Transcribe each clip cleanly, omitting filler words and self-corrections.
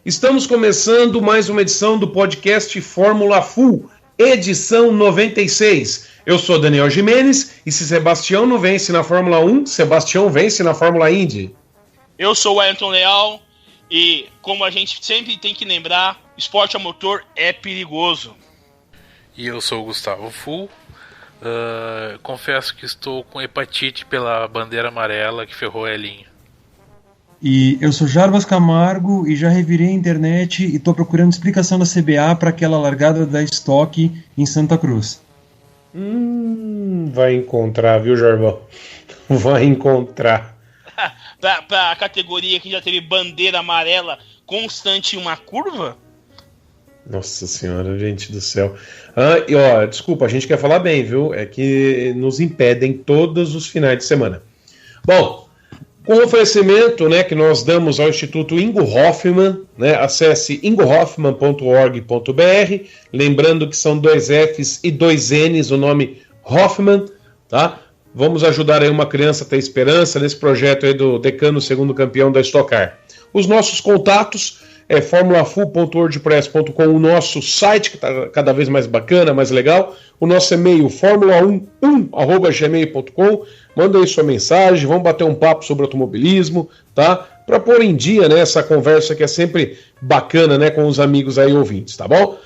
Estamos começando mais uma edição do podcast Fórmula Full, edição 96. Eu sou Daniel Gimenez e se Sebastião não vence na Fórmula 1, Sebastião vence na Fórmula Indy. Eu sou o Wellington Leal e, como a gente sempre tem que lembrar, esporte a motor é perigoso. E eu sou o Gustavo Full. Confesso que estou com hepatite pela bandeira amarela que ferrou a Elinho. E eu sou Jarbas Camargo e já revirei a internet e estou procurando explicação da CBA para aquela largada da Stock em Santa Cruz. Vai encontrar, viu, Jarbão? Vai encontrar. Pra a categoria que já teve bandeira amarela constante em uma curva? Nossa senhora, gente do céu. Desculpa, a gente quer falar bem, viu? É que nos impedem todos os finais de semana. Bom, com o oferecimento, né, que nós damos ao Instituto Ingo Hoffmann, né, acesse ingohoffmann.org.br, lembrando que são 2 Fs e 2 Ns, o nome Hoffmann, tá? Vamos ajudar aí uma criança a ter esperança nesse projeto aí do Decano, segundo campeão da Stock Car. Os nossos contatos é formulafull.wordpress.com, o nosso site que está cada vez mais bacana, mais legal, o nosso e-mail formula11@gmail.com. Manda aí sua mensagem, vamos bater um papo sobre automobilismo, tá? Para pôr em dia, né, essa conversa que é sempre bacana, né, com os amigos aí ouvintes, tá bom?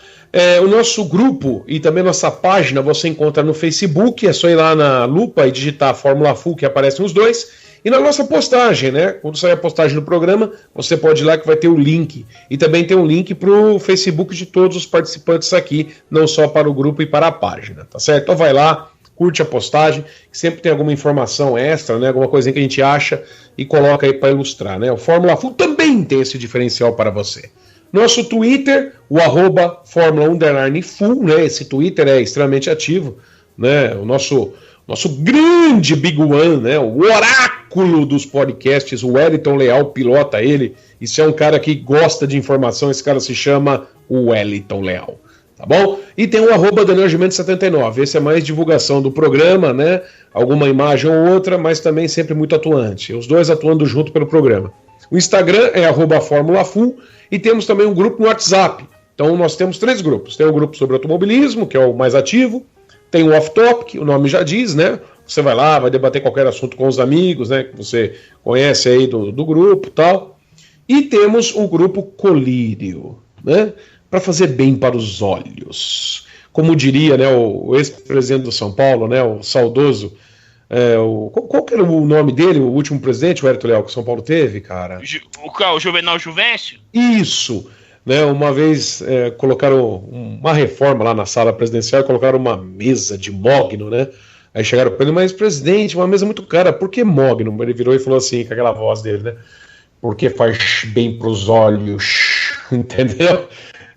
O nosso grupo e também nossa página você encontra no Facebook, é só ir lá na lupa e digitar Fórmula Full que aparecem os dois. E na nossa postagem, né? Quando sair a postagem do programa, você pode ir lá que vai ter o link. E também tem um link para o Facebook de todos os participantes aqui, não só para o grupo e para a página, tá certo? Então vai lá, curte a postagem, que sempre tem alguma informação extra, né? Alguma coisinha que a gente acha e coloca aí para ilustrar, né? O Fórmula Full também tem esse diferencial para você. Nosso Twitter, o @Fórmula_Full, né? Esse Twitter é extremamente ativo, né? O nosso grande Big One, né? O oráculo dos podcasts, o Wellington Leal pilota ele. Isso é um cara que gosta de informação, esse cara se chama o Wellington Leal, tá bom? E tem o @DanielGimenez79, esse é mais divulgação do programa, né? Alguma imagem ou outra, mas também sempre muito atuante. Os dois atuando junto pelo programa. O Instagram é @FórmulaFull e temos também um grupo no WhatsApp. Então nós temos 3 grupos. Tem o grupo sobre automobilismo, que é o mais ativo. Tem o off-topic, o nome já diz, né? Você vai lá, vai debater qualquer assunto com os amigos, né? Que você conhece aí do grupo e tal. E temos o grupo Colírio, né? Para fazer bem para os olhos. Como diria, né, o ex-presidente do São Paulo, né? O saudoso. Qual que era o nome dele, o último presidente, o Wellington Leal, que o São Paulo teve, cara? O Juvenal Juvencio? Isso! Né, uma vez colocaram uma reforma lá na sala presidencial, colocaram uma mesa de mogno, né? Aí chegaram para ele, mas presidente, uma mesa muito cara, por que mogno? Ele virou e falou assim, com aquela voz dele, né? Porque faz bem para os olhos, entendeu?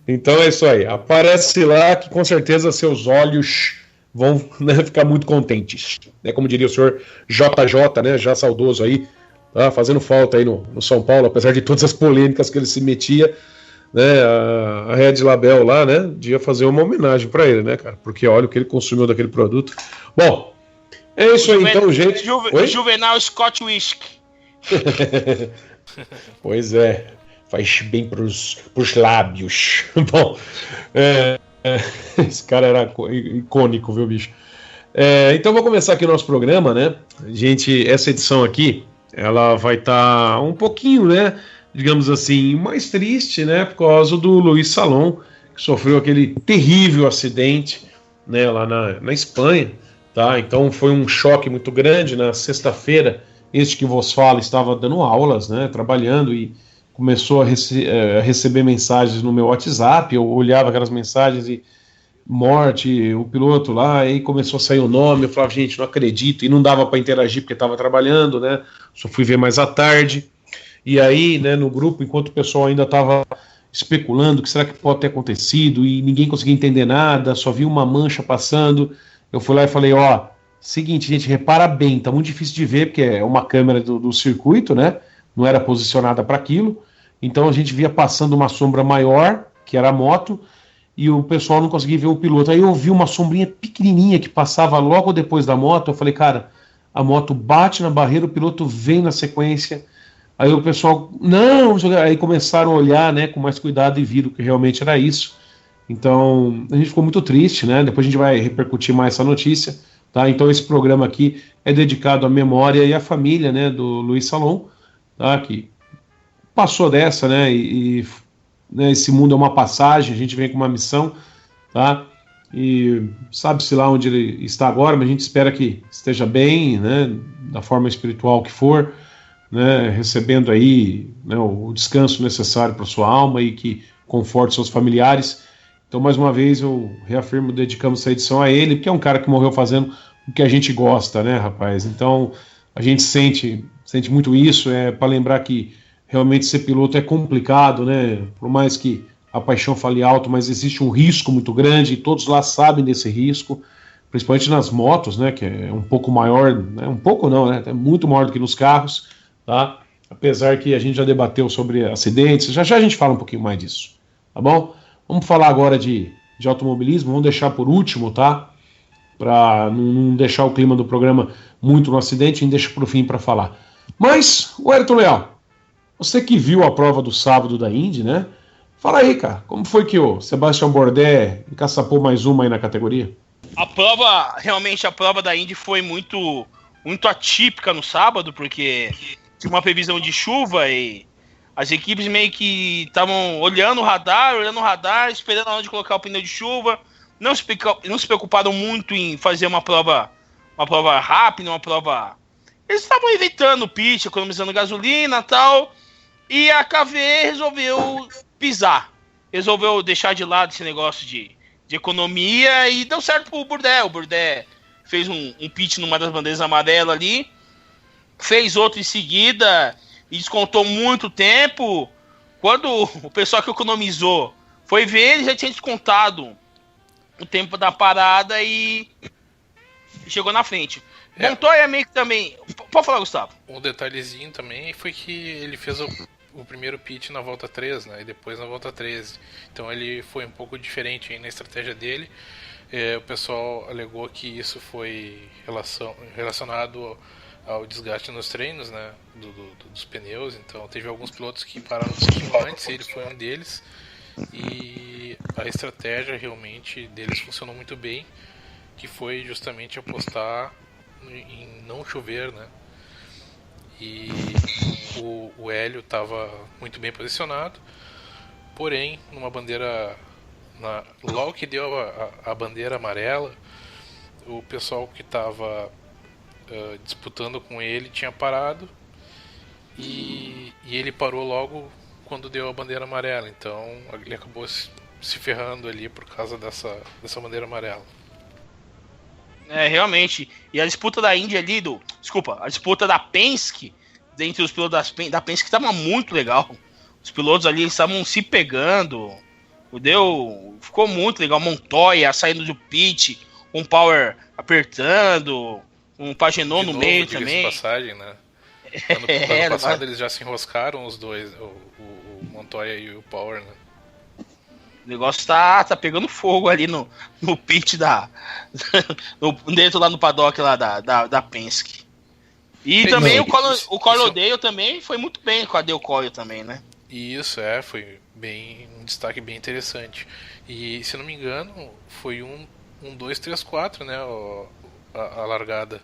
Então é isso aí, aparece lá que com certeza seus olhos vão, né, ficar muito contentes, né? Como diria o senhor JJ, né? Já saudoso aí, tá fazendo falta aí no São Paulo, apesar de todas as polêmicas que ele se metia. Né, a Red Label lá, né, devia fazer uma homenagem para ele, né, cara, porque olha o que ele consumiu daquele produto. Bom, é isso aí então, gente. Juvenal Scott Whisky. Pois é, faz bem pros lábios. Bom, esse cara era icônico, viu, bicho? Então vou começar aqui o nosso programa, né, gente, essa edição aqui, ela vai estar um pouquinho, né, digamos assim, mais triste, né, por causa do Luiz Salom, que sofreu aquele terrível acidente, né, lá na Espanha, tá? Então foi um choque muito grande. Na sexta-feira, este que vos fala estava dando aulas, né, trabalhando, e começou a receber mensagens no meu WhatsApp. Eu olhava aquelas mensagens e morte, o piloto lá, e começou a sair o nome. Eu falava, gente, não acredito, e não dava para interagir porque estava trabalhando, né, só fui ver mais à tarde. E aí, né, no grupo, enquanto o pessoal ainda estava especulando o que será que pode ter acontecido e ninguém conseguia entender nada, só vi uma mancha passando, eu fui lá e falei, seguinte, gente, repara bem, tá muito difícil de ver, porque é uma câmera do circuito, né, não era posicionada para aquilo, então a gente via passando uma sombra maior, que era a moto, e o pessoal não conseguia ver o piloto. Aí eu vi uma sombrinha pequenininha que passava logo depois da moto, eu falei, cara, a moto bate na barreira, o piloto vem na sequência, Aí o pessoal, não, aí começaram a olhar, né, com mais cuidado e viram que realmente era isso. Então, a gente ficou muito triste, né? Depois a gente vai repercutir mais essa notícia, tá? Então, esse programa aqui é dedicado à memória e à família, né, do Luiz Salom, tá? Que passou dessa, né? Né, esse mundo é uma passagem, a gente vem com uma missão, tá? E sabe-se lá onde ele está agora, mas a gente espera que esteja bem, né? Da forma espiritual que for, né? Recebendo aí, né, o descanso necessário para sua alma e que conforte seus familiares. Então, mais uma vez, eu reafirmo, dedicamos essa edição a ele, porque é um cara que morreu fazendo o que a gente gosta, né, rapaz? Então, a gente sente muito isso, para lembrar que realmente ser piloto é complicado, né? Por mais que a paixão fale alto, mas existe um risco muito grande, e todos lá sabem desse risco, principalmente nas motos, né, que é um pouco maior, né, um pouco não, né, é muito maior do que nos carros, tá? Apesar que a gente já debateu sobre acidentes, já já a gente fala um pouquinho mais disso, tá bom? Vamos falar agora de automobilismo, vamos deixar por último, tá? Para não deixar o clima do programa muito no acidente, a gente deixa para o fim para falar. Mas, o Ayrton Leal, você que viu a prova do sábado da Indy, né? Fala aí, cara, como foi que o Sebastian Bourdais encaçapou mais uma aí na categoria? Realmente a prova da Indy foi muito atípica no sábado, porque tinha uma previsão de chuva e as equipes meio que estavam olhando o radar, esperando a hora de colocar o pneu de chuva. Não se preocuparam muito em fazer uma prova rápida, uma prova... Eles estavam evitando o pit, economizando gasolina e tal. E a KVE resolveu pisar. Resolveu deixar de lado esse negócio de economia e deu certo pro Bourdais. O Bourdais fez um pit numa das bandeiras amarelas ali. Fez outro em seguida e descontou muito tempo. Quando o pessoal que economizou foi ver, ele já tinha descontado o tempo da parada e chegou na frente. Montoya meio que também... Pode falar, Gustavo. Um detalhezinho também foi que ele fez o primeiro pit na volta 3, né, e depois na volta 13. Então ele foi um pouco diferente aí na estratégia dele. O pessoal alegou que isso foi relacionado ao desgaste nos treinos, né, dos pneus. Então teve alguns pilotos que pararam um pouquinho antes, ele foi um deles. E a estratégia realmente deles funcionou muito bem, que foi justamente apostar em não chover, né? E o Hélio estava muito bem posicionado, porém numa bandeira, logo que deu a bandeira amarela, o pessoal que estava disputando com ele tinha parado e ele parou logo quando deu a bandeira amarela, então ele acabou se ferrando ali por causa dessa bandeira amarela. Realmente. E a disputa da Indy ali, a disputa da Penske, dentre os pilotos da Penske, estava muito legal. Os pilotos ali estavam se pegando. Ficou muito legal. Montoya saindo do pit, um Power apertando, um Pagenaud no meio também. Passagem, né? Ano passado eles já se enroscaram os dois, o Montoya e o Power, né? O negócio tá pegando fogo ali no pit dentro lá no paddock lá da Penske. E também o Colin O'Donnell também foi muito bem com a Dale Coyle também, né? Isso, foi um destaque bem interessante. E se não me engano, foi 2, 3, 4, né? A largada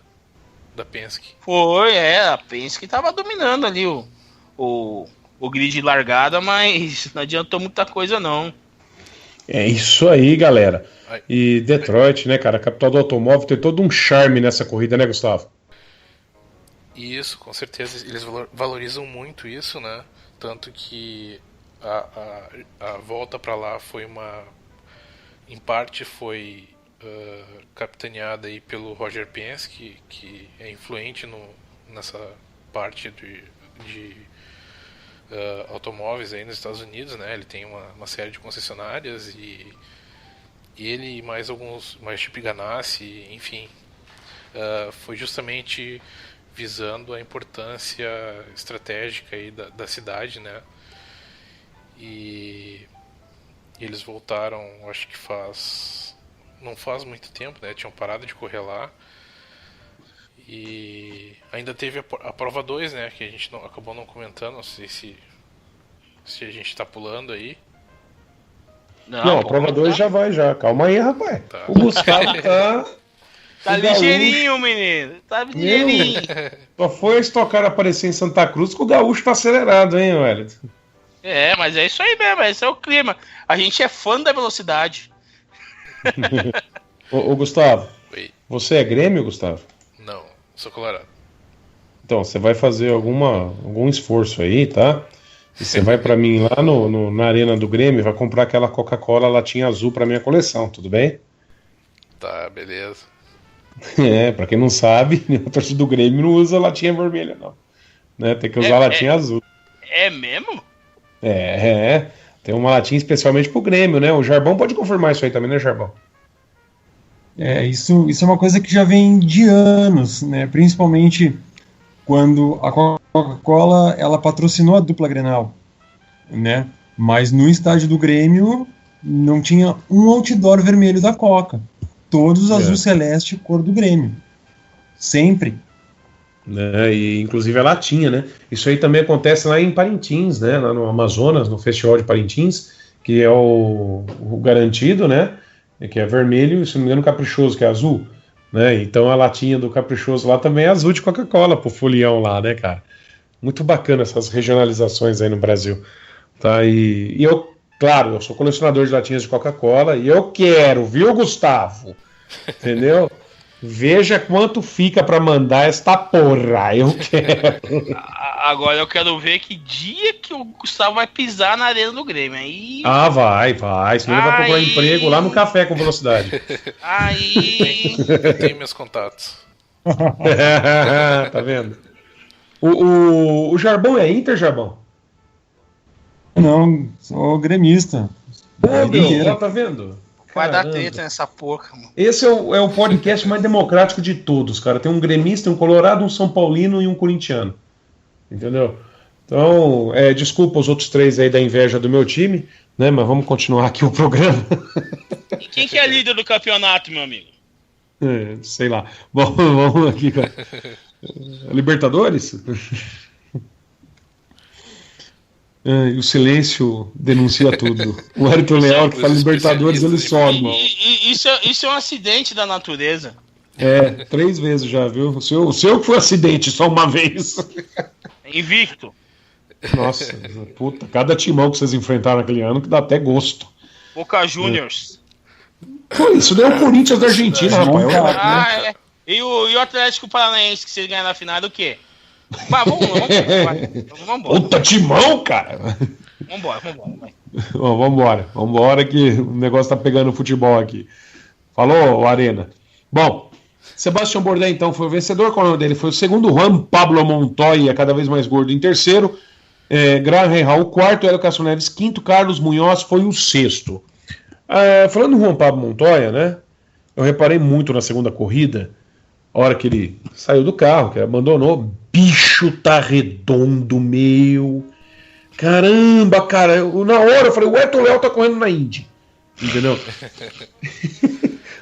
da Penske. Foi, a Penske tava dominando ali o grid de largada, mas não adiantou muita coisa não. É isso aí, galera. E Detroit, né, cara, a capital do automóvel, tem todo um charme nessa corrida, né, Gustavo? Isso, com certeza, eles valorizam muito isso, né? Tanto que a volta para lá foi em parte foi capitaneada aí pelo Roger Penske, que é influente nessa parte de automóveis aí nos Estados Unidos, né? Ele tem uma série de concessionárias e ele e mais Chip Ganassi, enfim, foi justamente visando a importância estratégica aí da cidade, né? E eles voltaram, acho que não faz muito tempo, né? Tinham parado de correr lá E ainda teve a prova 2, né? Que a gente acabou não comentando. Não sei se a gente tá pulando aí. Não, a prova 2 já vai já. Calma aí, rapaz. Tá. O Gustavo tá... Tá ligeirinho, menino. Tá ligeirinho. Só foi a Stock Car aparecer em Santa Cruz que o gaúcho tá acelerado, hein, Wellington? Mas é isso aí mesmo. Esse é o clima. A gente é fã da velocidade. Ô, Gustavo, Oi. você é Grêmio, Gustavo? Não, sou colorado. Então, você vai fazer algum esforço aí, tá? E você vai pra mim lá na arena do Grêmio, vai comprar aquela Coca-Cola latinha azul pra minha coleção, tudo bem? Tá, beleza. Pra quem não sabe, a torcida do Grêmio não usa latinha vermelha, não. Né? Tem que usar latinha azul. É mesmo? Tem uma latinha especialmente pro Grêmio, né? O Jarbão pode confirmar isso aí também, né, Jarbão? Isso é uma coisa que já vem de anos, né? Principalmente quando a Coca-Cola ela patrocinou a dupla Grenal, né? Mas no estádio do Grêmio não tinha um outdoor vermelho da Coca. Todos azul celeste, cor do Grêmio. Sempre. E inclusive a latinha, né? Isso aí também acontece lá em Parintins, né? Lá no Amazonas, no Festival de Parintins, que é o garantido, né? Que é vermelho, e se não me engano, caprichoso, que é azul. Né? Então a latinha do caprichoso lá também é azul de Coca-Cola pro folião lá, né, cara? Muito bacana essas regionalizações aí no Brasil. Tá? E eu, claro, eu sou colecionador de latinhas de Coca-Cola e eu quero, viu, Gustavo? Entendeu? Veja quanto fica pra mandar esta porra. Eu quero. Agora eu quero ver que dia que o Gustavo vai pisar na arena do Grêmio. Aí... vai. Senão ele vai procurar emprego lá no Café com Velocidade. Aí... Eu tenho meus contatos. Tá vendo? O Jarbão é Inter, Jarbão? Não, sou gremista. Tá vendo? Vai dar treta nessa porca, mano. Esse é o podcast mais democrático de todos, cara. Tem um gremista, um colorado, um São Paulino e um corintiano. Entendeu? Então, desculpa os outros 3 aí da inveja do meu time, né? Mas vamos continuar aqui o programa. E quem que é líder do campeonato, meu amigo? Sei lá. Bom, vamos aqui, cara. Libertadores? E o silêncio denuncia tudo. O Ayrton Leal que fala Libertadores, ele sobe. Isso é um acidente da natureza. 3 vezes já, viu? O seu que foi acidente só uma vez. Invicto. Nossa, puta, cada timão que vocês enfrentaram naquele ano que dá até gosto. Boca Juniors. Pô, isso daí é o Corinthians da Argentina, rapaz. E o Atlético Paranaense que vocês ganharam na final do quê? Mas vamos embora. Puta timão, cara. Vambora que o negócio tá pegando futebol aqui. Falou, Arena. Bom, Sebastião Bourdais então foi o vencedor. Qual é o nome dele? Foi o segundo. Juan Pablo Montoya, cada vez mais gordo, em terceiro. Graham Hall, quarto. Hélio Castro Neves, quinto. Carlos Munhoz foi o sexto. Falando do Juan Pablo Montoya, né? Eu reparei muito na segunda corrida, a hora que ele saiu do carro, que abandonou. Bicho tá redondo, meu. Caramba, cara. Na hora eu falei, o Ayrton Leal tá correndo na Indy. Entendeu?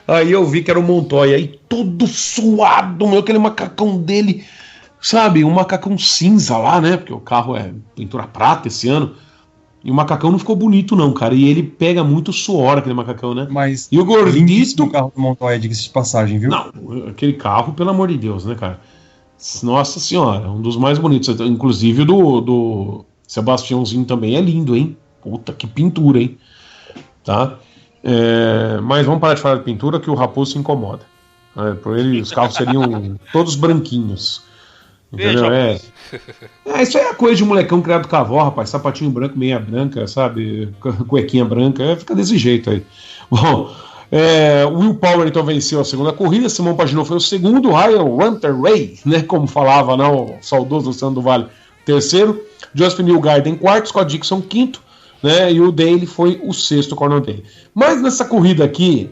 Aí eu vi que era o Montoya. Aí todo suado, meu, aquele macacão dele. Sabe, um macacão cinza lá, né? Porque o carro é pintura prata esse ano. E o macacão não ficou bonito, não, cara. E ele pega muito suor, aquele macacão, né? Mas e o gordito. O carro do Montoya, diga-se de passagem, viu? Não, aquele carro, pelo amor de Deus, né, cara? Nossa senhora, um dos mais bonitos. Inclusive do Sebastiãozinho também é lindo, hein? Puta, que pintura, hein? Tá? Mas vamos parar de falar de pintura que o Raposo se incomoda. Por ele, os carros seriam todos branquinhos. Entendeu? Isso aí é coisa de molecão criado com a avó, rapaz. Sapatinho branco, meia branca, sabe? Cuequinha branca, fica desse jeito aí. Bom, Will Power então venceu a segunda corrida, Simão Pagenaud foi o segundo, Ryan Hunter Ray, né, como falava o saudoso Luciano do Vale, terceiro, Joseph Newgarden quarto, Scott Dixon quinto, né, e o Daly foi o sexto, Cornell Daly. Mas nessa corrida aqui,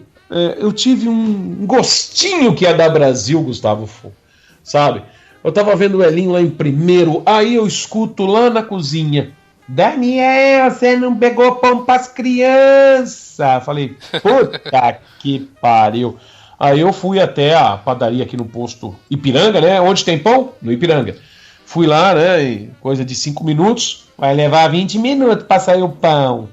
eu tive um gostinho que ia dar Brasil, Gustavo, sabe? Eu tava vendo o Elinho lá em primeiro, aí eu escuto lá na cozinha, Daniel, você não pegou pão pras crianças? Falei, puta que pariu. Aí eu fui até a padaria aqui no posto Ipiranga, né? Onde tem pão? No Ipiranga. Fui lá, né? Em coisa de 5 minutos. Vai levar 20 minutos pra sair o pão.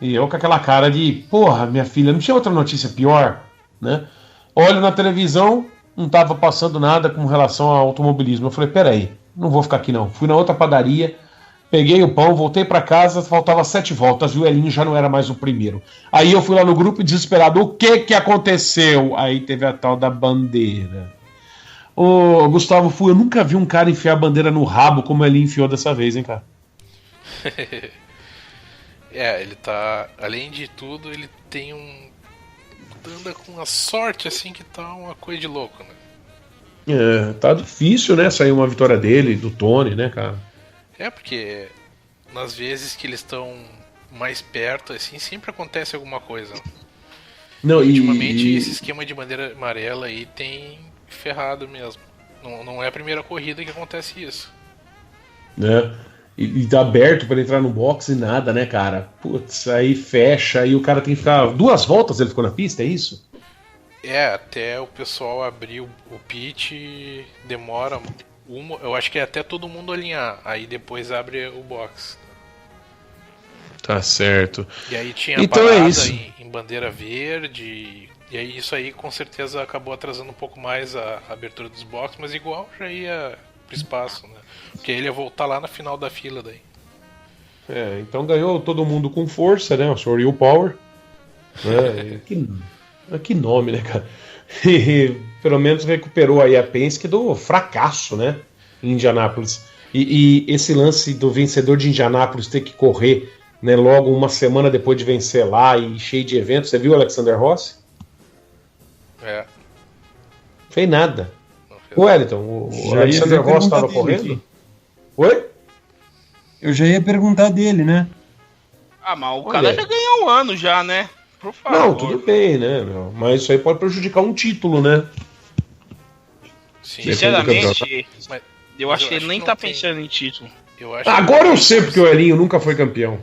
E eu com aquela cara de, porra, minha filha, não tinha outra notícia pior, né? Olho na televisão, não tava passando nada com relação ao automobilismo. Eu falei, peraí, não vou ficar aqui não. Fui na outra padaria, peguei o pão, voltei pra casa, faltava 7 voltas e o Elinho já não era mais o primeiro. Aí eu fui lá no grupo desesperado, o que aconteceu? Aí teve a tal da bandeira. Ô, Gustavo, eu nunca vi um cara enfiar a bandeira no rabo como ele enfiou dessa vez, hein, cara? Ele tá... Além de tudo, ele tem anda com uma sorte, assim, que tá uma coisa de louco, né? Tá difícil, né, sair uma vitória dele, do Tony, né, cara? Porque nas vezes que eles estão mais perto, assim, sempre acontece alguma coisa. Não, ultimamente, esse esquema de bandeira amarela aí tem ferrado mesmo. Não é a primeira corrida que acontece isso. Né? E tá aberto para entrar no box e nada, né, cara? Putz, aí fecha, aí o cara tem que ficar 2 voltas, ele ficou na pista, é isso? Até o pessoal abrir o pit demora eu acho que é até todo mundo alinhar, aí depois abre o box. Tá certo. E aí tinha então parada é isso. Em bandeira verde, e aí isso aí com certeza acabou atrasando um pouco mais a abertura dos boxes, mas igual já ia pro espaço, né? Porque ele ia voltar lá na final da fila daí. Então ganhou todo mundo com força, né? O Sr. Will Power. Né? que nome, né, cara? E pelo menos recuperou aí a Penske do fracasso, né? Em Indianápolis. E esse lance do vencedor de Indianápolis ter que correr, né, logo uma semana depois de vencer lá e cheio de eventos. Você viu o Alexander Rossi? Fez nada. O Wellington, o Alexander Rossi estava correndo? Aqui. Oi? Eu já ia perguntar dele, né? Mas o cara já ganhou um ano já, né? Por favor. Não, tudo bem, né, meu? Mas isso aí pode prejudicar um título, né? Sim. Sinceramente, eu acho que ele nem tá pensando em título. Agora eu sei porque o Elinho nunca foi campeão.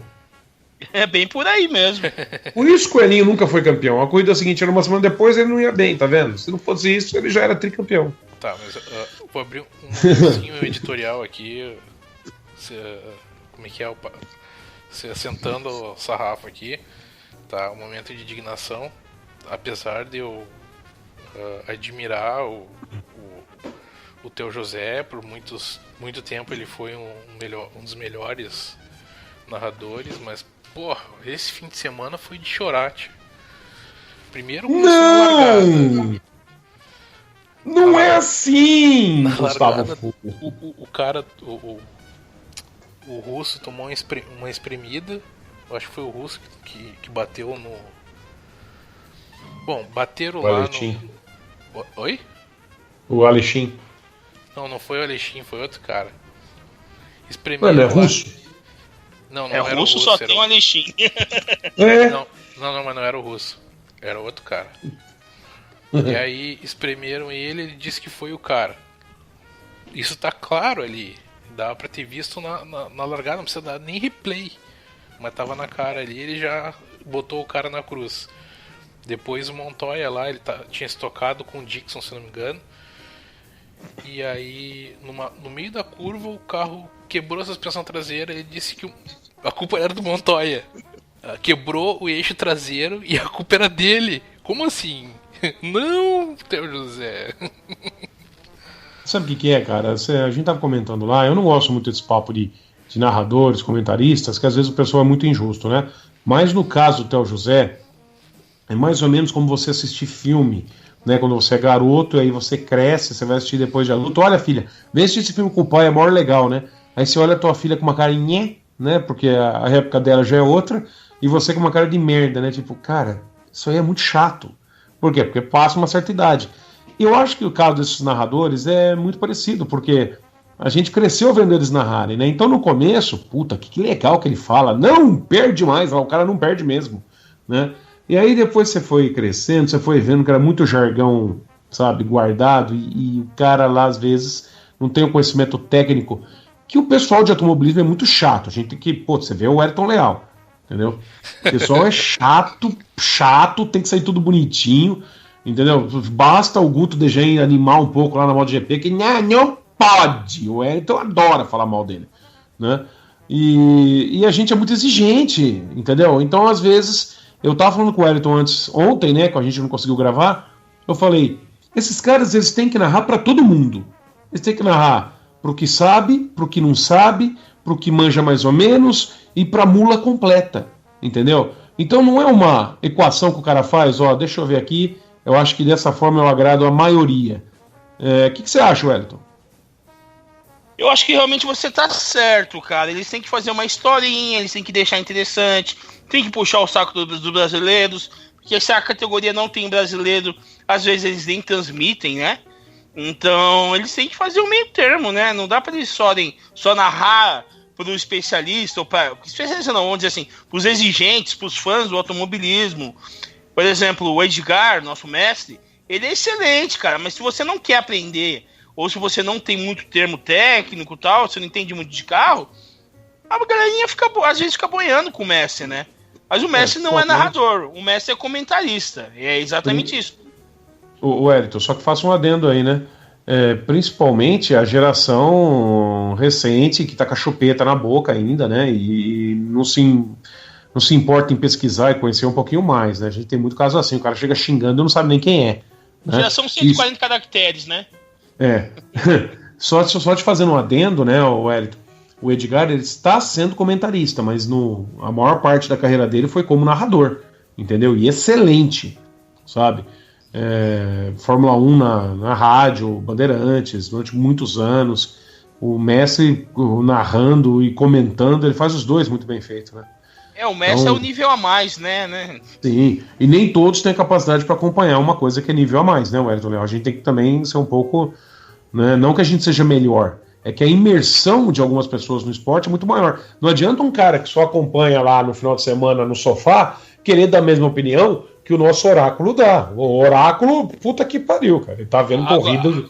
É bem por aí mesmo. Por isso que o Elinho nunca foi campeão. A corrida seguinte era uma semana depois, ele não ia bem, tá vendo? Se não fosse isso, ele já era tricampeão. Tá, mas vou abrir um negocinho editorial aqui. Como é que é? Sentando o sarrafo aqui. Tá, um momento de indignação. Apesar de eu admirar o Teu José, por muito tempo ele foi um dos melhores narradores, mas, porra, esse fim de semana foi de chorar, tio. Primeiro começou na largada. Não é assim, Gustavo. O cara, o russo tomou uma espremida. Eu acho que foi o russo que bateu no... Bom, bateram lá Alexim. no... Oi? O Alexim. Não foi o Alexim, foi outro cara. Mano, é russo? Não é era russo, o russo, só tem o Alexim. Não, mas não era o russo. Era outro cara. E aí espremeram ele disse que foi o cara. Isso tá claro ali. Dá pra ter visto na largada, não precisa dar nem replay. Mas tava na cara ali, ele já botou o cara na cruz. Depois o Montoya lá, ele tinha estocado com o Dixon, se não me engano. E aí, no meio da curva, o carro quebrou a suspensão traseira. Ele disse que a culpa era do Montoya. Quebrou o eixo traseiro e a culpa era dele. Como assim? Não, Teu José. Sabe o que é, cara? A gente tava comentando lá, eu não gosto muito desse papo de narradores, comentaristas, que às vezes o pessoal é muito injusto, né? Mas no caso do Teu José, é mais ou menos como você assistir filme, né? Quando você é garoto, aí você cresce, você vai assistir depois de adulto. Olha, filha, vê assistir esse filme com o pai, é maior legal, né? Aí você olha a tua filha com uma cara nhé, né? Porque a época dela já é outra, e você com uma cara de merda, né? Tipo, cara, isso aí é muito chato. Por quê? Porque passa uma certa idade. E eu acho que o caso desses narradores é muito parecido, porque a gente cresceu vendo eles narrarem, né? Então no começo, puta, que legal que ele fala. Não, perde mais, o cara não perde mesmo, né? E aí depois você foi crescendo, você foi vendo que era muito jargão, sabe, guardado, e o cara lá às vezes não tem o conhecimento técnico, que o pessoal de automobilismo é muito chato. A gente tem que, pô, você vê o Ayrton Leal, entendeu? O pessoal é chato, tem que sair tudo bonitinho. entendeu? Basta o Guto Degen animar um pouco lá na MotoGP, que não pode. O Wellington adora falar mal dele, né? E a gente é muito exigente, entendeu? Então, às vezes, eu tava falando com o Wellington ontem, né, que a gente não conseguiu gravar, eu falei, esses caras, eles têm que narrar para todo mundo. Eles têm que narrar pro que sabe, pro que não sabe, pro que manja mais ou menos e pra mula completa, entendeu? Então não é uma equação que o cara faz, deixa eu ver aqui, eu acho que dessa forma eu agrado a maioria. O que você acha, Wellington? Eu acho que realmente você tá certo, cara. Eles têm que fazer uma historinha, eles têm que deixar interessante, tem que puxar o saco dos brasileiros, porque se a categoria não tem brasileiro, às vezes eles nem transmitem, né? Então eles têm que fazer um meio termo, né? Não dá pra eles só narrar pro especialista, ou para especialista não, vamos dizer assim, pros exigentes, pros fãs do automobilismo. Por exemplo, o Edgar, nosso mestre, ele é excelente, cara, mas se você não quer aprender, ou se você não tem muito termo técnico e tal, você não entende muito de carro, a galerinha às vezes fica boiando com o Messi, né? Mas o Messi não é narrador, o Messi é comentarista, é exatamente isso. O Wellington, só que faça um adendo aí, né? Principalmente a geração recente, que tá com a chupeta na boca ainda, né? E não se importa em pesquisar e conhecer um pouquinho mais, né? A gente tem muito caso assim, o cara chega xingando e não sabe nem quem é. Né? Geração 140 caracteres, né? Só te fazendo um adendo, né, o Wellington, o Edgar, ele está sendo comentarista, mas a maior parte da carreira dele foi como narrador, entendeu? E excelente, sabe? Fórmula 1 na rádio, Bandeirantes, durante muitos anos, o Messi narrando e comentando, ele faz os dois muito bem feito, né? O Messi então, é o nível a mais, né? Sim, e nem todos têm capacidade para acompanhar uma coisa que é nível a mais, né, Wellington Leal? A gente tem que também ser um pouco, né, não que a gente seja melhor, é que a imersão de algumas pessoas no esporte é muito maior. Não adianta um cara que só acompanha lá no final de semana no sofá querer dar a mesma opinião que o nosso oráculo dá. O oráculo, puta que pariu, cara. Ele tá vendo corrida.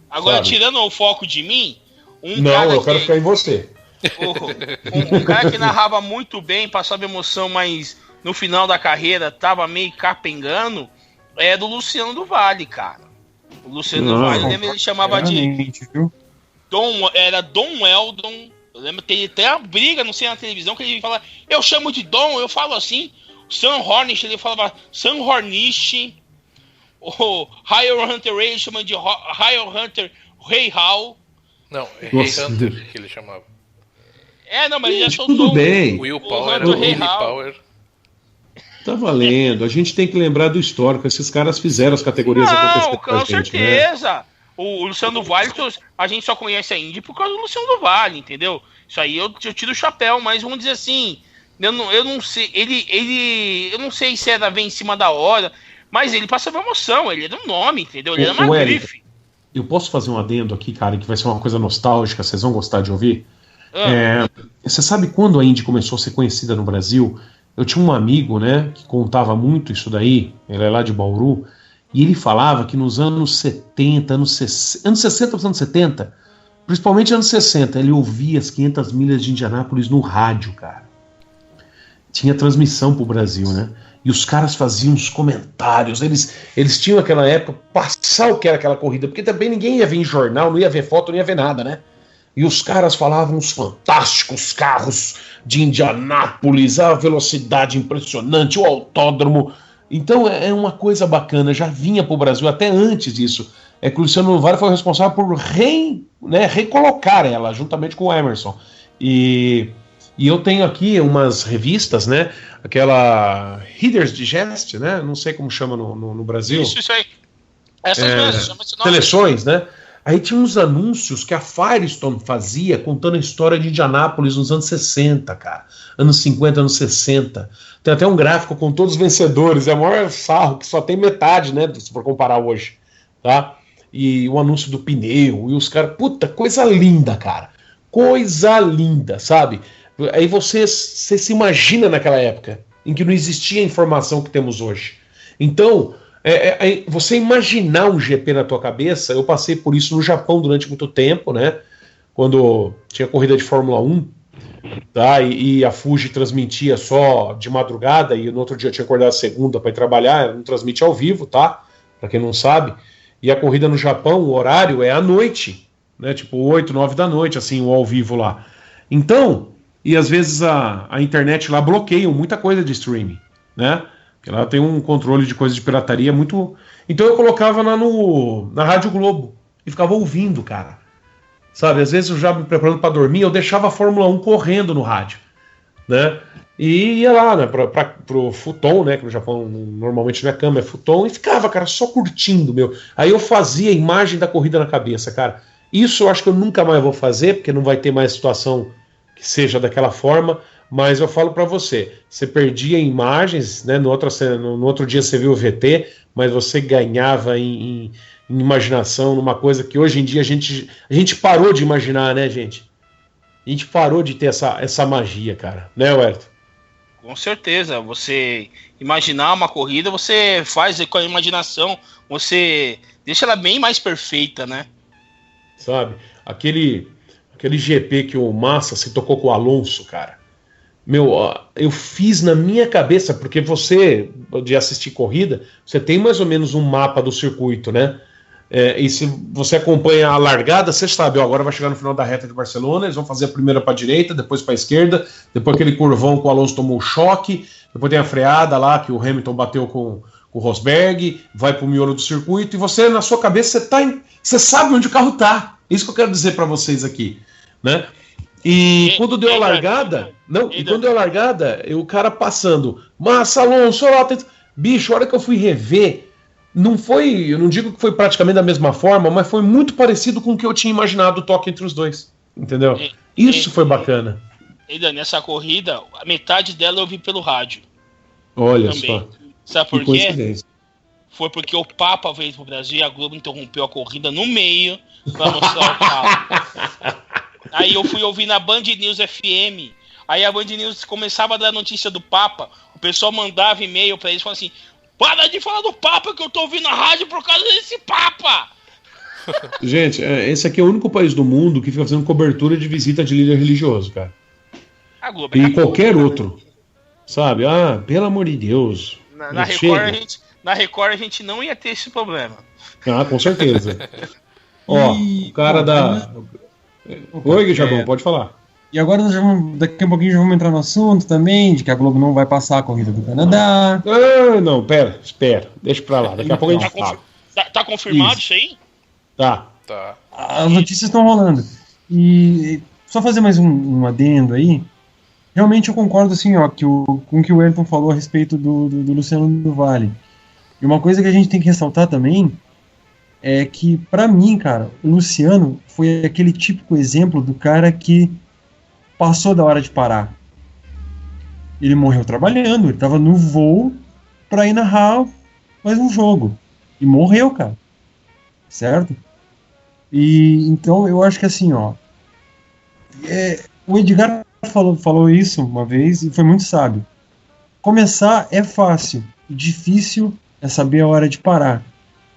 Agora, sabe? Tirando o foco de mim, eu quero ficar em você. Um cara que narrava muito bem, passava emoção, mas no final da carreira tava meio capengando, é do Luciano do Vale, cara. O Luciano do Vale, lembra, ele chamava de Dom Weldon. Eu lembro que tem até uma briga, não sei, na televisão, que ele fala, eu chamo de Dom, eu falo assim. O Sam Hornish, ele falava Sam Hornish. O Higher Hunter Ray chama de Higher Hunter Ray Hall. Não, é Ray Hunter que ele chamava. Não, mas ele já soltou tudo bem. O Will Power era o Willie Power. Tá valendo, a gente tem que lembrar do histórico. Esses caras fizeram as categorias acontecerem com certeza, né? O Luciano do Vale, a gente só conhece a Indy por causa do Luciano do Vale, entendeu? Isso aí eu tiro o chapéu, mas vamos dizer assim, eu não sei, eu não sei se vem em cima da hora, mas ele passava emoção, ele era um nome, entendeu? Ele era uma grife. Eu posso fazer um adendo aqui, cara, que vai ser uma coisa nostálgica, vocês vão gostar de ouvir? Você sabe quando a Indy começou a ser conhecida no Brasil? Eu tinha um amigo, né, que contava muito isso daí, ele é lá de Bauru, e ele falava que nos anos 70, anos 60 para anos 70, principalmente anos 60, ele ouvia as 500 milhas de Indianápolis no rádio, cara. Tinha transmissão pro Brasil, né? E os caras faziam uns comentários, eles tinham naquela época passar o que era aquela corrida, porque também ninguém ia ver em jornal, não ia ver foto, não ia ver nada, né? E os caras falavam os fantásticos carros de Indianápolis, a velocidade impressionante, o autódromo. Então é uma coisa bacana, já vinha para o Brasil até antes disso. Que o Luciano do Vale foi responsável por recolocar ela, juntamente com o Emerson. E eu tenho aqui umas revistas, né? Aquela Reader's Digest, né? Não sei como chama no Brasil. Isso aí. Essas mesmo, chama-se Seleções, né? Aí tinha uns anúncios que a Firestone fazia contando a história de Indianápolis nos anos 60, cara. Anos 50, anos 60. Tem até um gráfico com todos os vencedores. É o maior sarro, que só tem metade, né? Se for comparar hoje. Tá? E o anúncio do pneu. E os caras... Puta, coisa linda, cara. Coisa linda, sabe? Aí você se imagina naquela época em que não existia a informação que temos hoje. Então... você imaginar um GP na tua cabeça, eu passei por isso no Japão durante muito tempo, né? Quando tinha corrida de Fórmula 1, tá? E a Fuji transmitia só de madrugada, e no outro dia eu tinha acordado segunda para ir trabalhar, não transmite ao vivo, tá? para quem não sabe, e a corrida no Japão, o horário é à noite, né? Tipo 8, 9 da noite, assim, o ao vivo lá. Então, e às vezes a internet lá bloqueia muita coisa de streaming, né? Porque lá tem um controle de coisa de pirataria muito... Então eu colocava lá na Rádio Globo e ficava ouvindo, cara. Sabe, às vezes eu já me preparando para dormir, eu deixava a Fórmula 1 correndo no rádio, né? E ia lá, né, pro futon, né, que no Japão normalmente não é cama, é futon, e ficava, cara, só curtindo, meu. Aí eu fazia a imagem da corrida na cabeça, cara. Isso eu acho que eu nunca mais vou fazer, porque não vai ter mais situação que seja daquela forma, mas eu falo para você perdia imagens, né, no outro dia você viu o VT, mas você ganhava em imaginação, numa coisa que hoje em dia a gente parou de imaginar, né, gente? A gente parou de ter essa magia, cara, né, Wellington? Com certeza, você imaginar uma corrida, você faz com a imaginação, você deixa ela bem mais perfeita, né? Sabe, aquele GP que o Massa se tocou com o Alonso, cara, meu, eu fiz na minha cabeça, porque você, de assistir corrida, você tem mais ou menos um mapa do circuito, né? E se você acompanha a largada, você sabe, agora vai chegar no final da reta de Barcelona, eles vão fazer a primeira para a direita, depois para a esquerda, depois aquele curvão que o Alonso tomou choque, depois tem a freada lá que o Hamilton bateu com o Rosberg, vai para o miolo do circuito, e você, na sua cabeça, você sabe onde o carro tá. Isso que eu quero dizer para vocês aqui, né? E quando deu a largada, o cara passando, Massa, Alonso, lá, bicho, a hora que eu fui rever, eu não digo que foi praticamente da mesma forma, mas foi muito parecido com o que eu tinha imaginado o toque entre os dois, entendeu? Isso foi bacana. Ainda nessa corrida, a metade dela eu vi pelo rádio. Olha também. Só. Sabe por quê? Foi porque o Papa veio pro Brasil e a Globo interrompeu a corrida no meio pra mostrar o Papa. Aí eu fui ouvir na Band News FM. Aí a Band News começava a dar notícia do Papa, o pessoal mandava e-mail pra eles falando assim: para de falar do Papa, que eu tô ouvindo a rádio por causa desse Papa! Gente, esse aqui é o único país do mundo que fica fazendo cobertura de visita de líder religioso, cara. A Globo e qualquer outro. Né? Sabe? Pelo amor de Deus. Na Record a gente não ia ter esse problema. Com certeza. O cara da... Oi, Guilherme, pode falar. E agora daqui a pouquinho já vamos entrar no assunto também, de que a Globo não vai passar a corrida do Canadá. Não, espera, deixa pra lá, daqui a pouco a gente fala. Tá confirmado isso aí? Tá. As notícias estão rolando. E só fazer mais um adendo aí, realmente eu concordo assim, com o que o Ayrton falou a respeito do Luciano do Vale. E uma coisa que a gente tem que ressaltar também é que, pra mim, cara, o Luciano foi aquele típico exemplo do cara que passou da hora de parar. Ele morreu trabalhando, ele tava no voo pra ir narrar mais um jogo. E morreu, cara. Certo? E então eu acho que assim, o Edgar falou isso uma vez e foi muito sábio. Começar é fácil, difícil é saber a hora de parar.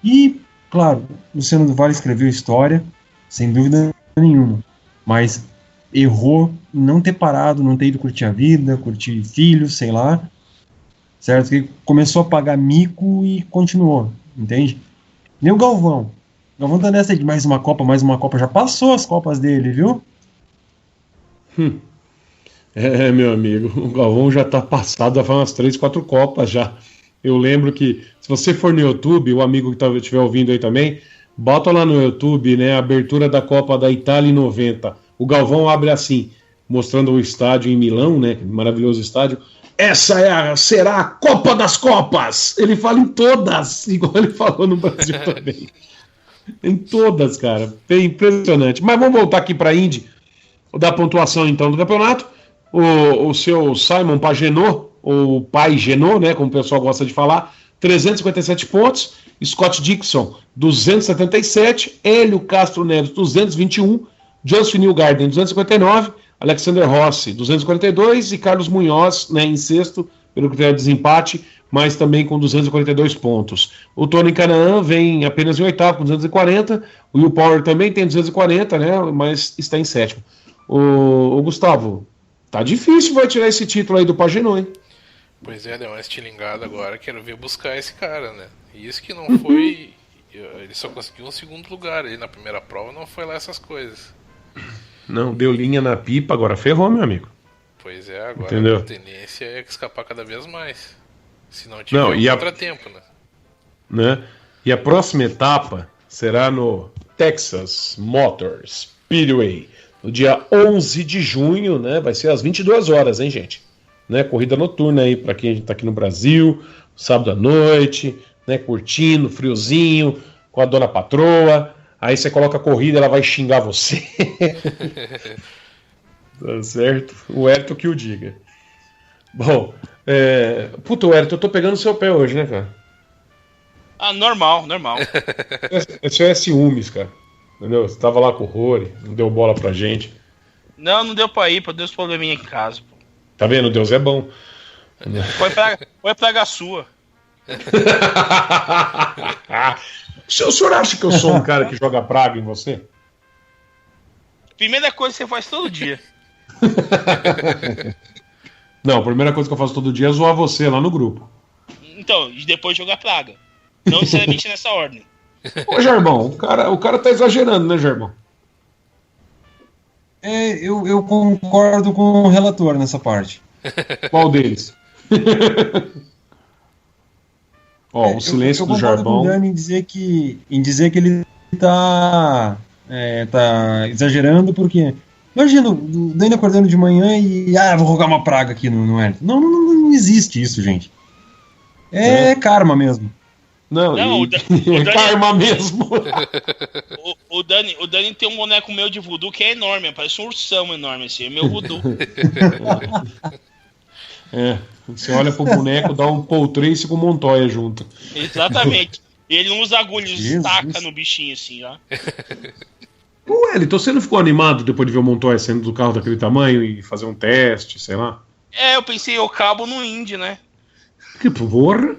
E, claro, Luciano do Vale escreveu história, sem dúvida nenhuma, mas errou em não ter parado, não ter ido curtir a vida, curtir filhos, sei lá, certo? Que começou a pagar mico e continuou, entende? Nem o Galvão. O Galvão tá nessa de mais uma Copa, já passou as Copas dele, viu? Meu amigo, o Galvão já tá passado, já faz umas 3, 4 Copas já. Eu lembro que, se você for no YouTube, o amigo que estiver ouvindo aí também, bota lá no YouTube, né, a abertura da Copa da Itália em 90. O Galvão abre assim, mostrando o estádio em Milão, né, maravilhoso estádio. Essa será a Copa das Copas! Ele fala em todas, igual ele falou no Brasil também. Em todas, cara. É impressionante. Mas vamos voltar aqui para a Indy, da pontuação então do campeonato. O seu Simon Pagenaud, ou Pai Genot, né, como o pessoal gosta de falar, 357 pontos. Scott Dixon, 277. Hélio Castro Neves, 221. Justin Newgarden, 259. Alexander Rossi, 242. E Carlos Munhoz, né, em sexto, pelo critério de desempate, mas também com 242 pontos. O Tony Kanaan vem apenas em oitavo, com 240. O Will Power também tem 240, né, mas está em sétimo. O Gustavo, tá difícil vai tirar esse título aí do Pagenaud, hein? Pois é, deu uma estilingada agora, quero ver buscar esse cara, né? E isso que não foi... Ele só conseguiu um segundo lugar, ele na primeira prova não foi lá essas coisas. Não, deu linha na pipa, agora ferrou, meu amigo. Pois é, agora Entendeu? a tendência é escapar cada vez mais. Se não tiver um contratempo, né? E a próxima etapa será no Texas Motor Speedway, no dia 11 de junho, né? Vai ser às 22 horas, hein, gente? Né? Corrida noturna aí para quem tá aqui no Brasil, sábado à noite, né? Curtindo, friozinho, com a dona patroa. Aí você coloca a corrida, ela vai xingar você. Tá certo? O Hélito que o diga. Bom, puta, Hélito, eu tô pegando seu pé hoje, né, cara? Ah, normal. Isso é ciúmes, cara. Entendeu? Você tava lá com o Rory, não deu bola pra gente. Não deu pra ir, pra Deus probleminha aqui em casa, pô. Tá vendo? Deus é bom. Foi praga sua. O senhor acha que eu sou um cara que joga praga em você? Primeira coisa que você faz todo dia. Não, a primeira coisa que eu faço todo dia é zoar você lá no grupo. Então, e depois jogar praga. Não necessariamente nessa ordem. Ô, Gerbão, o cara tá exagerando, né, Gerbão? Eu concordo com o relator nessa parte. Qual deles? Ó, o silêncio do Gerbão. Eu concordo com o Dani em dizer que ele tá exagerando, porque... Imagina o Dani acordando de manhã e... vou jogar uma praga aqui no Hélito. Não existe isso, gente. É karma mesmo. Não, o Dani, karma mesmo. O Dani tem um boneco meu de voodoo que é enorme, parece um ursão enorme assim, é meu voodoo. Você olha pro boneco, dá um Paul Tracy com Montoya junto. Exatamente. E ele não usa agulha, ele estaca no bichinho assim, ó. Ô, Wellington, você não ficou animado depois de ver o Montoya saindo do carro daquele tamanho e fazer um teste, sei lá? Eu pensei, eu cabo no Indy, né? Que porra!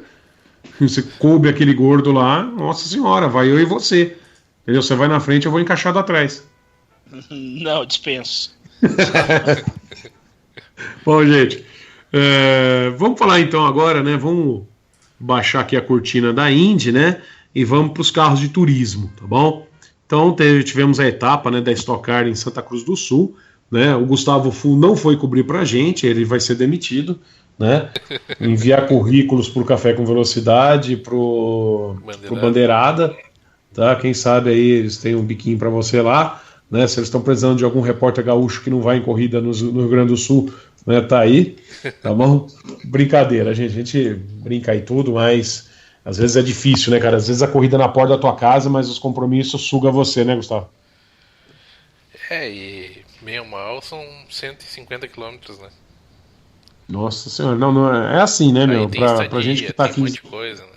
Você coube aquele gordo lá, nossa senhora, vai eu e você. Entendeu? Você vai na frente, eu vou encaixado atrás. Não, dispenso. Bom, gente, vamos falar então agora, né? Vamos baixar aqui a cortina da Indy, né? E vamos para os carros de turismo, tá bom? Então tivemos a etapa, né, da Stock Car em Santa Cruz do Sul, né? O Gustavo Fu não foi cobrir pra gente, ele vai ser demitido, né? Enviar currículos pro Café com Velocidade, pro Bandeirada, tá? Quem sabe aí eles têm um biquinho para você lá, né? Se eles estão precisando de algum repórter gaúcho que não vai em corrida no Rio Grande do Sul, né? Tá aí, tá bom? Brincadeira, gente. A gente brinca aí tudo, mas às vezes é difícil, né, cara? Às vezes a corrida é na porta da tua casa, mas os compromissos sugam você, né, Gustavo? E meio mal são 150 quilômetros, né? Nossa senhora, não é assim, né, meu? Pra gente que tá aqui. Um monte de coisa, né?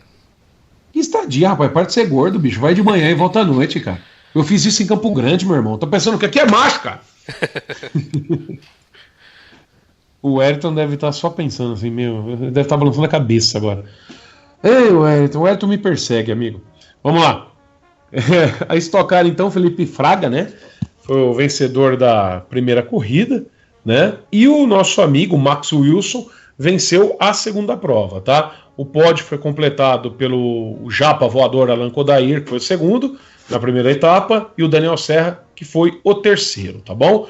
Que estadia, rapaz, para de ser gordo, bicho. Vai de manhã e volta à noite, cara. Eu fiz isso em Campo Grande, meu irmão. Tô pensando que aqui é macho, cara. O Ayrton deve estar só pensando assim, deve estar balançando a cabeça agora. Ei, o Ayrton me persegue, amigo. Vamos lá. A Stock Car, então, Felipe Fraga, né? Foi o vencedor da primeira corrida, né? E o nosso amigo Max Wilson venceu a segunda prova, tá? O pódio foi completado pelo japa voador Alan Kodair, que foi o segundo na primeira etapa, e o Daniel Serra, que foi o terceiro, tá bom?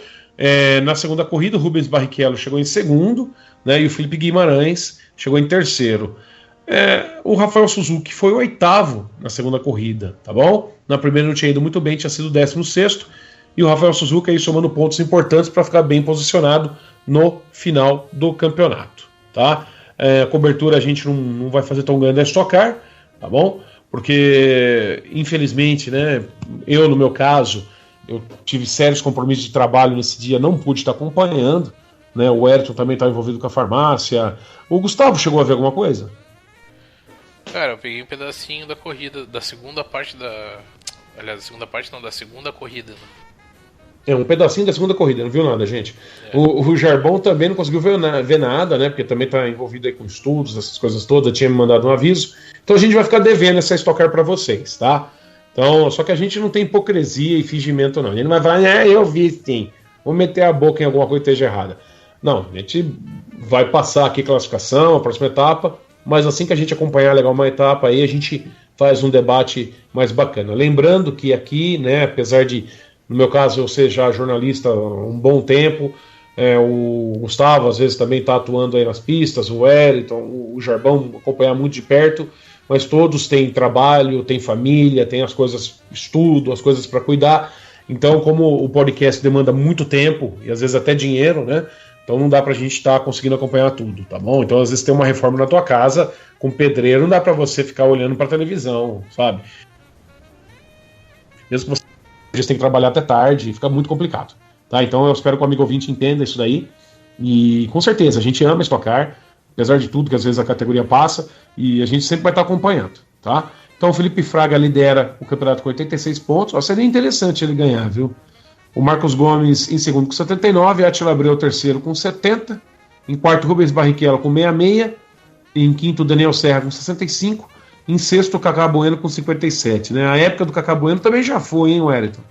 Na segunda corrida, o Rubens Barrichello chegou em segundo, né? E o Felipe Guimarães chegou em terceiro. O Rafael Suzuki foi o oitavo na segunda corrida, tá bom? Na primeira não tinha ido muito bem, tinha sido o 16º, e o Rafael Suzuki aí somando pontos importantes para ficar bem posicionado no final do campeonato, tá? A cobertura a gente não vai fazer tão grande a Stock Car, tá bom? Porque, infelizmente, né, eu no meu caso, eu tive sérios compromissos de trabalho nesse dia, não pude estar acompanhando, né? O Ayrton também estava envolvido com a farmácia. O Gustavo chegou a ver alguma coisa? Cara, eu peguei um pedacinho da corrida, da segunda parte da... Aliás, da segunda parte não, da segunda corrida, né? Um pedacinho da segunda corrida, não viu nada, gente. O Gerbão também não conseguiu ver nada, né? Porque também está envolvido aí com estudos, essas coisas todas, tinha me mandado um aviso. Então a gente vai ficar devendo essa Stock Car para vocês, tá? Então, só que a gente não tem hipocrisia e fingimento, não. A gente não vai falar, eu vi sim, vou meter a boca em alguma coisa que esteja errada. Não, a gente vai passar aqui a classificação, a próxima etapa, mas assim que a gente acompanhar legal uma etapa aí, a gente faz um debate mais bacana. Lembrando que aqui, né, apesar de, no meu caso, eu ser já jornalista há um bom tempo, o Gustavo às vezes também está atuando aí nas pistas, o Wellington, o Jarbão acompanhar muito de perto, mas todos têm trabalho, têm família, têm as coisas, estudo, as coisas para cuidar. Então, como o podcast demanda muito tempo e às vezes até dinheiro, né? Então não dá pra gente estar conseguindo acompanhar tudo, tá bom? Então às vezes tem uma reforma na tua casa com pedreiro, não dá pra você ficar olhando pra televisão, sabe? Mesmo que você tenha que trabalhar até tarde, fica muito complicado, tá? Então eu espero que o amigo ouvinte entenda isso daí. E com certeza, a gente ama Stock Car, apesar de tudo que às vezes a categoria passa, e a gente sempre vai estar acompanhando, tá? Então o Felipe Fraga lidera o campeonato com 86 pontos. Ó, seria interessante ele ganhar, viu? O Marcos Gomes em segundo com 79, Attila Abreu terceiro com 70, em quarto Rubens Barrichello com 66, em quinto Daniel Serra com 65, em sexto Cacá Bueno com 57, né? A época do Cacá Bueno também já foi, hein, Wellington?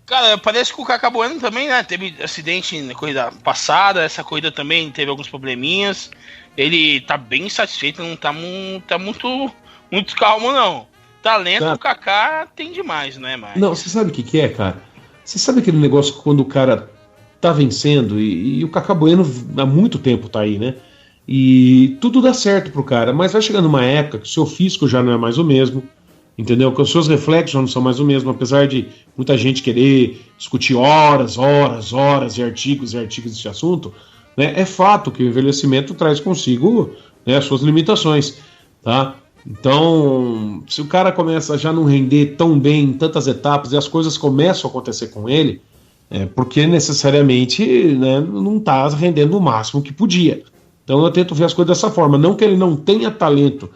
Cara, parece que o Cacá Bueno também, né, teve acidente na corrida passada, essa corrida também teve alguns probleminhas. Ele tá bem satisfeito, não tá muito calmo, não. Talento, o Kaká tem demais, né, mas... Não, você sabe o que é, cara? Você sabe aquele negócio que quando o cara tá vencendo, e o Cacá Bueno há muito tempo tá aí, né? E tudo dá certo pro cara, mas vai chegando uma época que o seu físico já não é mais o mesmo, entendeu? Que os seus reflexos já não são mais o mesmo, apesar de muita gente querer discutir horas de artigos desse assunto, né? É fato que o envelhecimento traz consigo, né, as suas limitações, tá? Então, se o cara começa a já não render tão bem em tantas etapas e as coisas começam a acontecer com ele, porque necessariamente, né, não está rendendo o máximo que podia. Então eu tento ver as coisas dessa forma. Não que ele não tenha talento,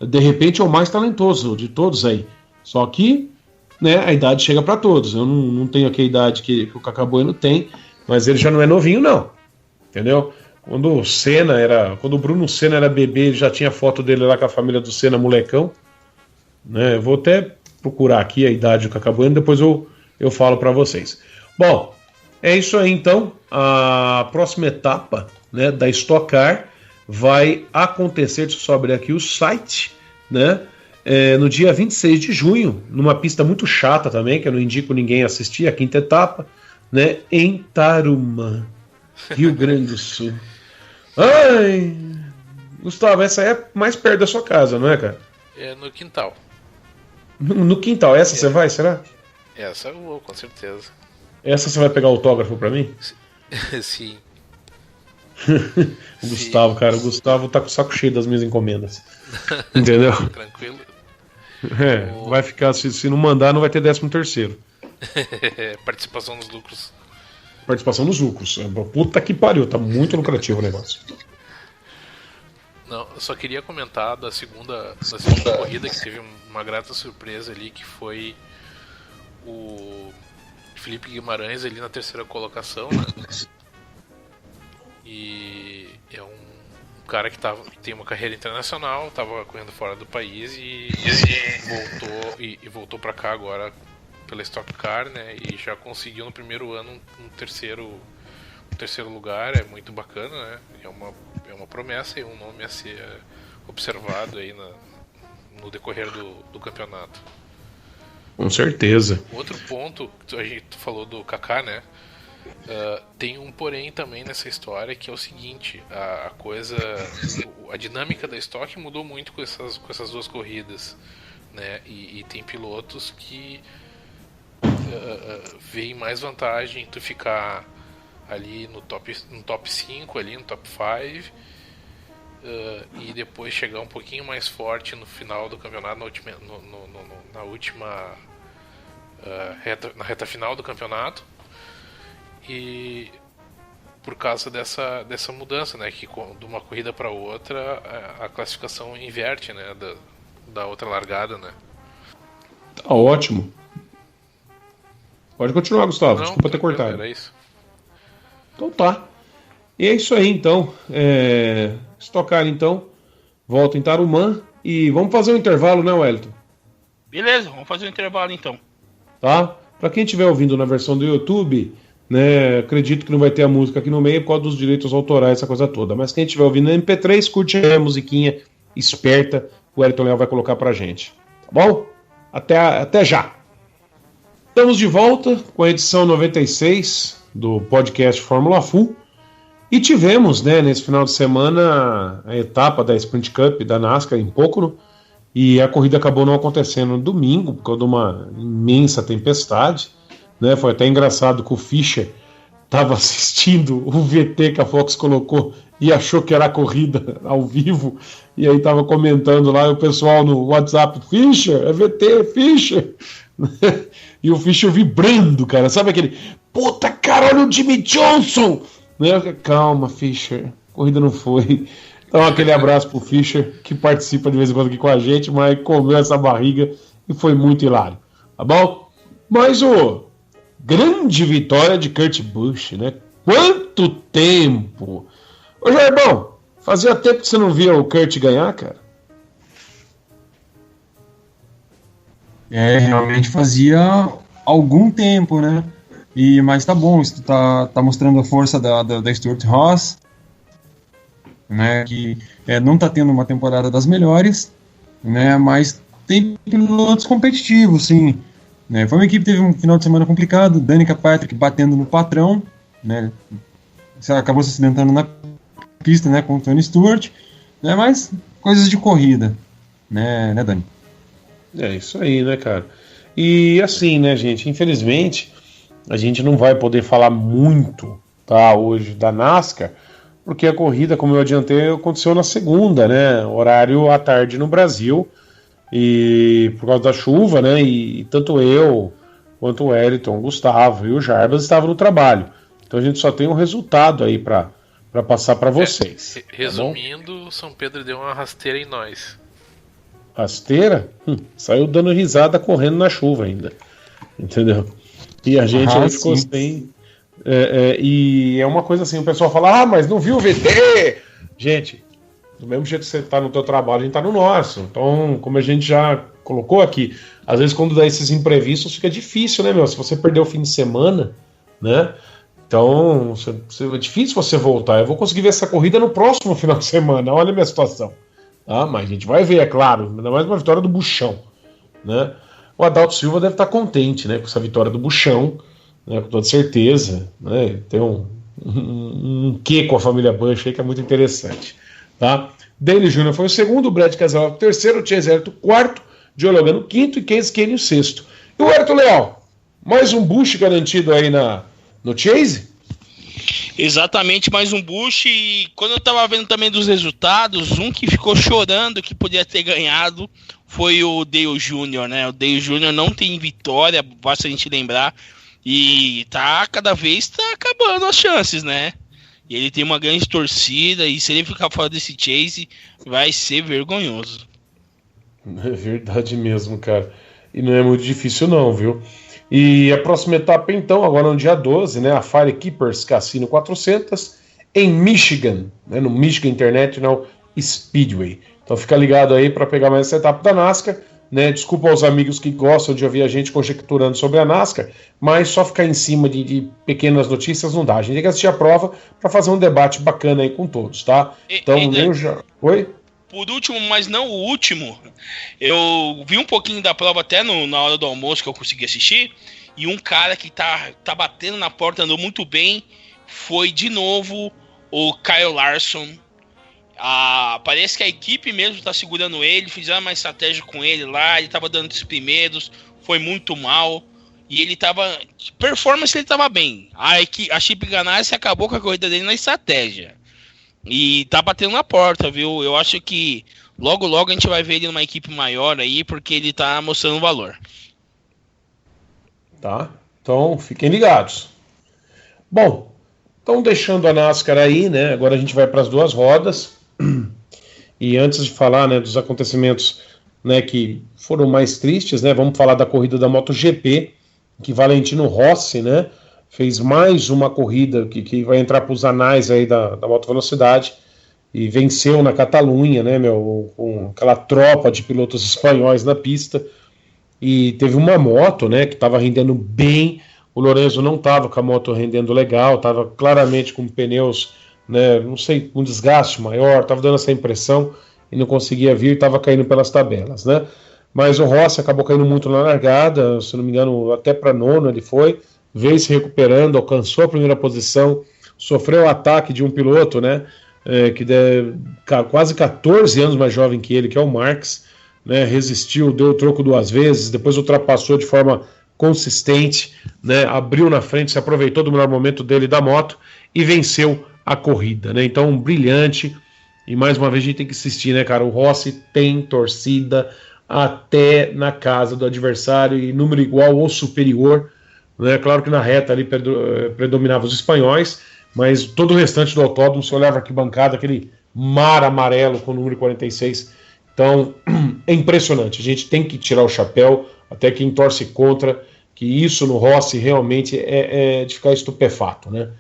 de repente é o mais talentoso de todos aí. Só que, né, a idade chega para todos. Eu não tenho aqui a idade que o Cacá Bueno tem, mas ele já não é novinho, não. Entendeu? Quando o Bruno Senna era bebê, ele já tinha foto dele lá com a família do Senna, molecão. Né? Eu vou até procurar aqui a idade do Cacá Bueno, depois eu falo para vocês. Bom, é isso aí então. A próxima etapa, né, da Stock Car vai acontecer, deixa eu só abrir aqui o site, né, no dia 26 de junho, numa pista muito chata também, que eu não indico ninguém assistir, a quinta etapa, né, em Tarumã, Rio Grande do Sul. Ai, Gustavo, essa é mais perto da sua casa, não é, cara? É no quintal. No quintal, essa você vai, será? Essa eu vou, com certeza. Essa você vai pegar autógrafo pra mim? Sim. O Gustavo, cara, o Gustavo tá com o saco cheio das minhas encomendas. Entendeu? Tranquilo. Vai ficar, se não mandar, não vai ter 13º. Participação nos lucros. Participação nos lucros. Puta que pariu, tá muito lucrativo o negócio. Não, eu só queria comentar da segunda corrida, que teve uma grata surpresa ali, que foi o Felipe Guimarães ali na terceira colocação, né? E é um cara que tem uma carreira internacional, estava correndo fora do país e voltou para cá agora pela Stock Car, né? E já conseguiu no primeiro ano um terceiro lugar, é muito bacana, né? É uma promessa e um nome a ser observado aí no decorrer do campeonato. Com certeza. Outro ponto, a gente falou do Kaká, né? Tem um porém também nessa história, que é o seguinte: a dinâmica da Stock mudou muito com essas duas corridas, né? E tem pilotos que veem mais vantagem tu ficar ali no top 5, ali no top 5, e depois chegar um pouquinho mais forte no final do campeonato, na reta final do campeonato. E por causa dessa mudança, né, que de uma corrida para outra a classificação inverte, né, da outra largada, né. Tá ótimo. Pode continuar, Gustavo. Não, desculpa ter cortado. Era isso. Então tá. E é isso aí, então. Stock Car, então, volta em Tarumã e vamos fazer um intervalo, né, Wellington? Beleza, vamos fazer um intervalo então. Tá? Para quem estiver ouvindo na versão do YouTube, né? Acredito que não vai ter a música aqui no meio por causa dos direitos autorais, essa coisa toda. Mas quem estiver ouvindo no MP3, curte a musiquinha esperta que o Ayrton Leal vai colocar pra gente. Tá bom? Até já! Estamos de volta com a edição 96 do podcast Fórmula Full. E tivemos, né, nesse final de semana, a etapa da Sprint Cup da NASCAR em Pocono. E a corrida acabou não acontecendo no domingo, por causa de uma imensa tempestade. Né? Foi até engraçado que o Fischer estava assistindo o VT que a Fox colocou e achou que era a corrida ao vivo. E aí estava comentando lá, o pessoal no WhatsApp, Fischer, é VT, Fischer. E o Fischer vibrando, cara. Sabe aquele, puta caralho, o Jimmy Johnson! Né? Calma, Fischer, a corrida não foi. Então aquele abraço pro Fischer, que participa de vez em quando aqui com a gente, mas comeu essa barriga e foi muito hilário, tá bom? Mas grande vitória de Kurt Busch, né? Quanto tempo! Ô Jarbão, fazia tempo que você não via o Kurt ganhar, cara? Realmente fazia algum tempo, né? Mas tá bom, isso tá mostrando a força da Stewart Haas, né, que não está tendo uma temporada das melhores, né, mas tem pilotos competitivos, sim. Né, foi uma equipe que teve um final de semana complicado, Danica Patrick batendo no patrão, né, acabou se acidentando na pista, né, com o Tony Stewart, né, mas coisas de corrida, né, Dani? É isso aí, né, cara? E assim, né, gente, infelizmente a gente não vai poder falar muito, tá, hoje da NASCAR, porque a corrida, como eu adiantei, aconteceu na segunda, né? Horário à tarde no Brasil, e por causa da chuva, né? E tanto eu, quanto o Ayrton, o Gustavo e o Jarbas estavam no trabalho. Então a gente só tem um resultado aí para passar para vocês. Resumindo, São Pedro deu uma rasteira em nós. Rasteira? Saiu dando risada correndo na chuva ainda. Entendeu? E a gente aí ficou sem. E é uma coisa assim, o pessoal fala, mas não viu o VT? Gente, do mesmo jeito que você tá no teu trabalho, a gente tá no nosso. Então, como a gente já colocou aqui, às vezes quando dá esses imprevistos fica difícil, né, meu? Se você perder o fim de semana, né? Então, é difícil você voltar. Eu vou conseguir ver essa corrida no próximo final de semana, olha a minha situação. Tá? Mas a gente vai ver, é claro, ainda mais uma vitória do Buchão, né? O Adalto Silva deve estar contente, né, com essa vitória do Buchão, né, com toda certeza, né, tem um quê com a família Busch aí que é muito interessante, tá? Dale Jr. foi o segundo, o Brad Keselowski o terceiro, o Chase Elliott o quarto, Joe Logan o quinto e Case Kenny o sexto. E o Ayrton Leal, mais um Busch garantido aí no Chase? Exatamente, mais um Busch. E quando eu tava vendo também dos resultados, um que ficou chorando que podia ter ganhado foi o Dale Jr., né? O Dale Jr. não tem vitória, basta a gente lembrar, e cada vez acabando as chances, né? E ele tem uma grande torcida, e se ele ficar fora desse Chase, vai ser vergonhoso. É verdade mesmo, cara. E não é muito difícil não, viu? E a próxima etapa, então, agora no dia 12, né, a Firekeepers Cassino 400, em Michigan, né, no Michigan International Speedway. Então fica ligado aí para pegar mais essa etapa da NASCAR, né? Desculpa aos amigos que gostam de ouvir a gente conjecturando sobre a NASCAR, mas só ficar em cima de pequenas notícias não dá. A gente tem que assistir a prova para fazer um debate bacana aí com todos, tá? Então, eu já... Oi? Por último, mas não o último, eu vi um pouquinho da prova até na hora do almoço que eu consegui assistir, e um cara que tá batendo na porta, andou muito bem, foi de novo o Kyle Larson. Parece que a equipe mesmo tá segurando ele, fizeram uma estratégia com ele lá, ele tava dando os primeiros, foi muito mal, e ele tava... performance ele tava bem, a Chip Ganassi acabou com a corrida dele na estratégia. E tá batendo na porta, viu? Eu acho que logo a gente vai ver ele numa equipe maior aí, porque ele tá mostrando valor. Tá? Então, fiquem ligados. Bom, então deixando a NASCAR aí, né? Agora a gente vai para as duas rodas. E antes de falar, né, dos acontecimentos, né, que foram mais tristes, né? Vamos falar da corrida da MotoGP, que Valentino Rossi, né, fez mais uma corrida que vai entrar para os anais aí da Moto Velocidade e venceu na Catalunha, né, com aquela tropa de pilotos espanhóis na pista, e teve uma moto, né, que estava rendendo bem, o Lorenzo não estava com a moto rendendo legal, estava claramente com pneus, né, não sei, um desgaste maior, estava dando essa impressão e não conseguia vir, estava caindo pelas tabelas, né? Mas o Rossi acabou caindo muito na largada, se não me engano, até para nono ele foi, veio se recuperando, alcançou a primeira posição, sofreu o ataque de um piloto, né, que é quase 14 anos mais jovem que ele, que é o Marques, né, resistiu, deu o troco 2 vezes, depois ultrapassou de forma consistente, né, abriu na frente, se aproveitou do melhor momento dele da moto e venceu a corrida, né? Então, brilhante, e mais uma vez a gente tem que insistir, né, cara, o Rossi tem torcida até na casa do adversário e número igual ou superior, né? Claro que na reta ali predominava os espanhóis, mas todo o restante do autódromo, se olhava aqui bancada, aquele mar amarelo com o número 46. Então, é impressionante. A gente tem que tirar o chapéu, até quem torce contra, que isso no Rossi realmente é de ficar estupefato, né?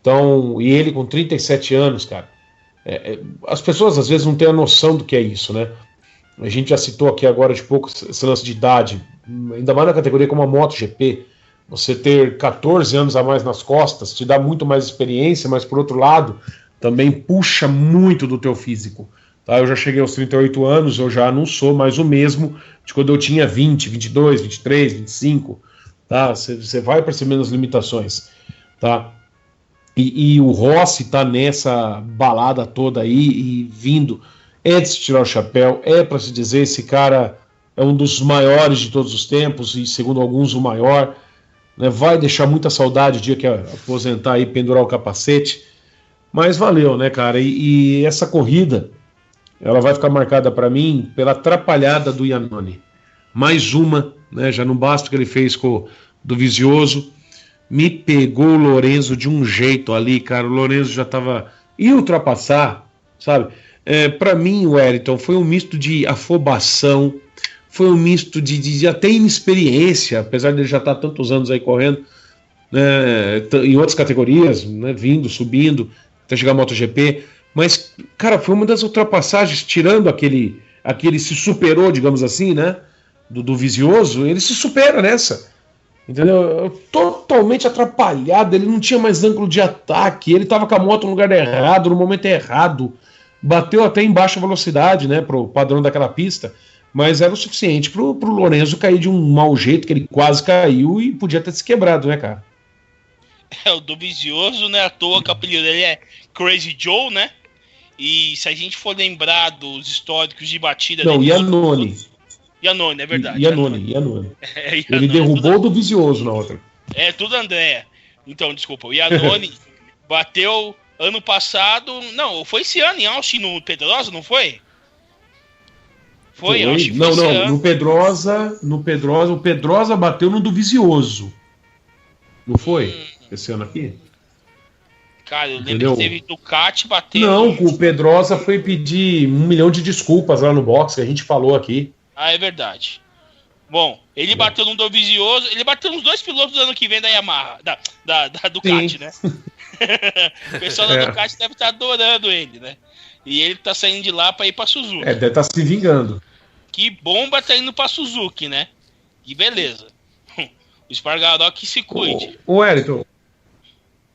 Então, e ele com 37 anos, cara, as pessoas às vezes não têm a noção do que é isso, né? A gente já citou aqui agora de pouco esse lance de idade, ainda mais na categoria como a MotoGP. Você ter 14 anos a mais nas costas te dá muito mais experiência, mas por outro lado, também puxa muito do teu físico. Tá? Eu já cheguei aos 38 anos, eu já não sou mais o mesmo de quando eu tinha 20, 22, 23, 25. Tá? Você vai percebendo as limitações. Tá? E o Rossi tá nessa balada toda aí e vindo. É de se tirar o chapéu, é para se dizer, esse cara é um dos maiores de todos os tempos e, segundo alguns, o maior. Né? Vai deixar muita saudade o dia que aposentar e pendurar o capacete. Mas valeu, né, cara? E essa corrida, ela vai ficar marcada para mim pela atrapalhada do Iannone. Mais uma, né? Já não basta o que ele fez com o Dovizioso. Me pegou o Lorenzo de um jeito ali, cara. O Lorenzo já tava... ia ultrapassar, sabe? Para mim, o Wellington, foi um misto de afobação, foi um misto de até inexperiência, apesar de ele já estar tantos anos aí correndo, né, em outras categorias, né, vindo, subindo, até chegar a MotoGP. Mas, cara, foi uma das ultrapassagens, tirando aquele se superou, digamos assim, né, do Vizioso, ele se supera nessa. Entendeu? Totalmente atrapalhado, ele não tinha mais ângulo de ataque, ele estava com a moto no lugar errado, no momento errado, bateu até em baixa velocidade, né, pro padrão daquela pista, mas era o suficiente pro Lorenzo cair de um mau jeito, que ele quase caiu e podia ter se quebrado, né, cara? O Dovizioso, né, à toa que o apelido dele é Crazy Joe, né, e se a gente for lembrar dos históricos de batida... Não, Iannone, é verdade. Iannone. Ele Iannone, derrubou o Dovizioso na outra. Tudo André. Então, desculpa, o Iannone bateu ano passado... Não, foi esse ano em Austin, no Pedrosa, não foi? Foi, acho que foi esse ano. No Pedrosa, o Pedrosa bateu no Dovizioso. Não foi? Esse ano aqui? Cara, eu lembro que teve Ducati batendo... Não, o Pedrosa foi pedir 1 milhão de desculpas lá no box, que a gente falou aqui. É verdade. Bom, ele bateu no Dovizioso, ele bateu nos 2 pilotos do ano que vem da Yamaha, da Ducati, sim, né? O pessoal da Ducati deve estar adorando ele, né? E ele tá saindo de lá pra ir pra Suzuki. Deve estar se vingando. Que bomba tá indo pra Suzuki, né? Que beleza. O Espargaró que se cuide. O Wellington,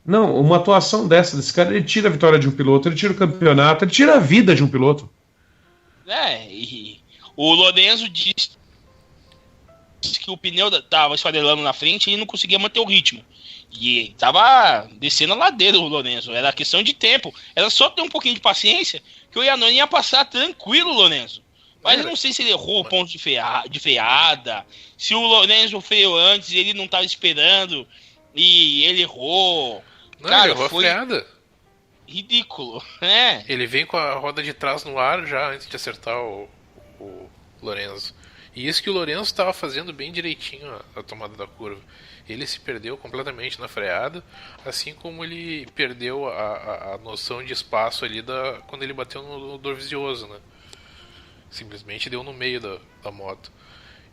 não, uma atuação desse cara, ele tira a vitória de um piloto, ele tira o campeonato, ele tira a vida de um piloto. E o Lorenzo disse que o pneu tava esfarelando na frente e ele não conseguia manter o ritmo. E tava descendo a ladeira o Lorenzo. Era questão de tempo. Era só ter um pouquinho de paciência que o Iannone ia passar tranquilo, Lorenzo. Mas eu não sei se ele errou o ponto de freada, se o Lorenzo freou antes e ele não tava esperando e ele errou. Não, cara, ele errou foi a freada. Ridículo, né? Ele vem com a roda de trás no ar já antes de acertar o Lorenzo. E isso que o Lorenzo estava fazendo bem direitinho a tomada da curva. Ele se perdeu completamente na freada, assim como ele perdeu a noção de espaço ali quando ele bateu no Dovizioso, né? Simplesmente deu no meio da moto.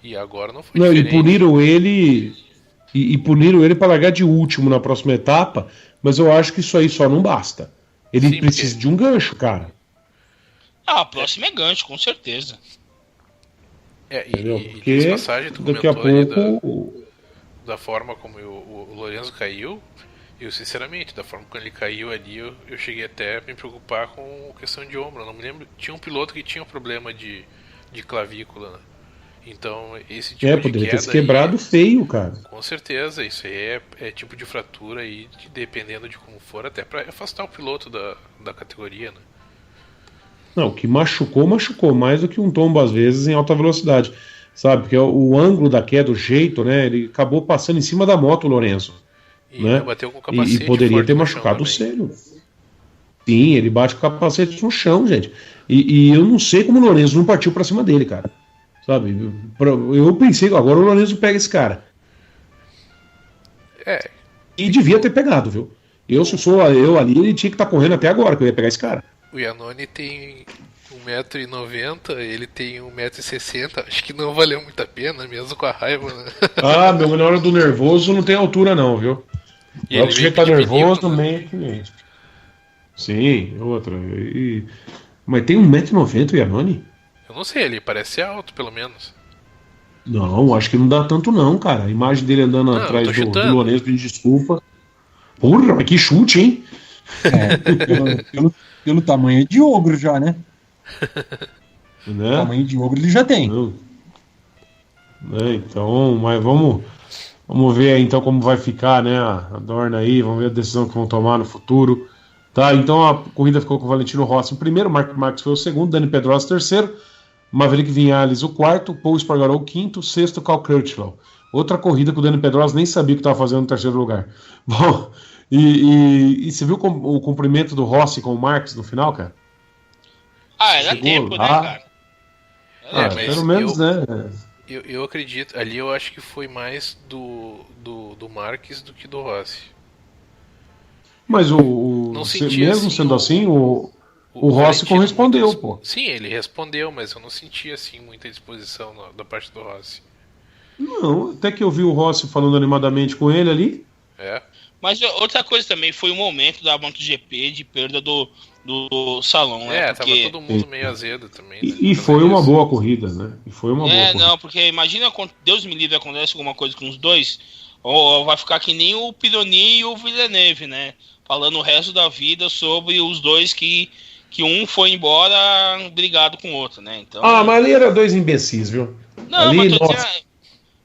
E agora não foi diferente. E puniram ele puniram ele para largar de último na próxima etapa, mas eu acho que isso aí só não basta. Ele precisa de um gancho, cara. A próxima é gancho, com certeza. Porque daqui a pouco da forma como o Lorenzo caiu, eu sinceramente, da forma como ele caiu ali, eu cheguei até a me preocupar com questão de ombro. Eu não me lembro, tinha um piloto que tinha um problema de clavícula, né? Então esse tipo de poderia ter queda se quebrado aí, feio, cara. com certeza, isso aí é tipo de fratura aí, dependendo de como for, até pra afastar o piloto da categoria, né? Não, o que machucou mais do que um tombo às vezes em alta velocidade, sabe? Porque o ângulo da queda, o jeito, né? Ele acabou passando em cima da moto, o Lorenzo. E né? bateu com o capacete E poderia forte ter no machucado chão também. sério. Sim, ele bate com o capacete no chão, gente. E eu não sei como o Lorenzo não partiu pra cima dele, cara. Sabe? Eu pensei, agora o Lorenzo pega esse cara. E devia ter pegado, viu? Se sou eu ali, ele tinha que estar correndo até agora, que eu ia pegar esse cara. O Iannone tem 1,90 m, ele tem 1,60 m. Acho que não valeu muito a pena, mesmo com a raiva, né? Ah, meu, na hora do nervoso não tem altura, não, viu? E Logo que você tá nervoso, né? meio que. Sim, outra. Mas tem 1,90 m o Iannone? Eu não sei, ele parece ser alto, pelo menos. Não, acho que não dá tanto, não, cara. A imagem dele andando atrás do Lourenço, pedindo desculpa. Porra, mas que chute, hein? Pelo tamanho de ogro já, né? Né? O tamanho de ogro ele já tem. Então, mas vamos ver aí, então como vai ficar, né, a Dorna aí, vamos ver a decisão que vão tomar no futuro. Tá, então a corrida ficou com o Valentino Rossi em primeiro, Marc Marques foi o segundo, Dani Pedrosa terceiro, Maverick Vinales o quarto, Paul Espargaró o quinto, sexto Cal Crutchlow. Outra corrida que o Dani Pedrosa nem sabia o que estava fazendo no terceiro lugar. Bom, e você viu o cumprimento do Rossi com o Marques no final, cara? Era tempo, né, cara? Mas pelo menos, né? Eu acredito, ali eu acho que foi mais do Marques do que do Rossi. Mas mesmo assim, sendo assim, o Rossi correspondeu, pô. Sim, ele respondeu, mas eu não senti assim muita disposição da parte do Rossi. Não, até que eu vi o Rossi falando animadamente com ele ali. Mas outra coisa também, foi o momento da MotoGP de perda do salão, né? Porque... tava todo mundo meio azedo também. Né? E foi uma boa corrida, né? E foi uma boa corrida. Não, porque imagina, Deus me livre, acontece alguma coisa com os dois, ou vai ficar que nem o Pironi e o Villeneuve, né? Falando o resto da vida sobre os dois que um foi embora brigado com o outro, né? Então, mas ali era dois imbecis, viu? Não, ali, mas tô dizendo,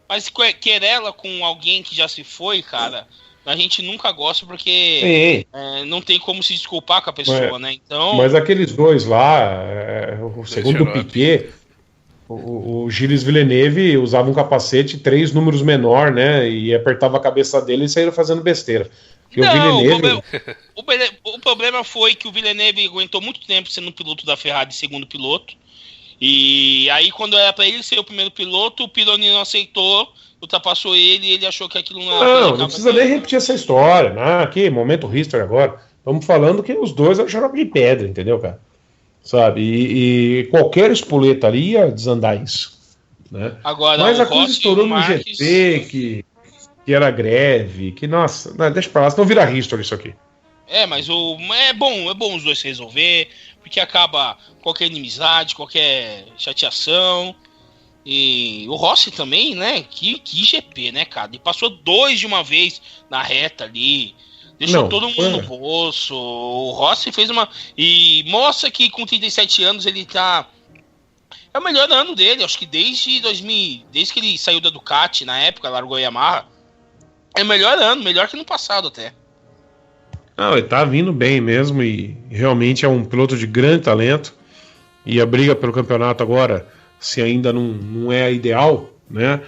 mas querela com alguém que já se foi, cara, a gente nunca gosta porque não tem como se desculpar com a pessoa, né? Então... Mas aqueles dois lá, o segundo do Piquet, o Gilles Villeneuve usava um capacete 3 números menor, né? E apertava a cabeça dele e saíram fazendo besteira. O problema foi que o Villeneuve aguentou muito tempo sendo piloto da Ferrari, segundo piloto. E aí, quando era pra ele ser o primeiro piloto, o Pironi não aceitou, ultrapassou ele e ele achou que aquilo não era. Não precisa nem repetir essa história. Aqui, momento history agora. Estamos falando que os dois eram xarope de pedra, entendeu, cara? Sabe? E qualquer espoleta ali ia desandar isso. Né? Agora, mas a coisa estourou no GP, que era greve, que, nossa, deixa pra lá, senão vira history isso aqui. Mas é bom os dois se resolver, porque acaba qualquer inimizade, qualquer chateação. E o Rossi também, né? Que GP, né, cara? Ele passou 2 de uma vez na reta ali. Deixou todo mundo no bolso. O Rossi fez uma... E mostra que com 37 anos ele tá... É o melhor ano dele, acho que desde que ele saiu da Ducati, na época, largou a Yamaha. É o melhor ano, melhor que no passado até. Não, ele tá vindo bem mesmo e realmente é um piloto de grande talento. E a briga pelo campeonato agora, se ainda não é a ideal, né?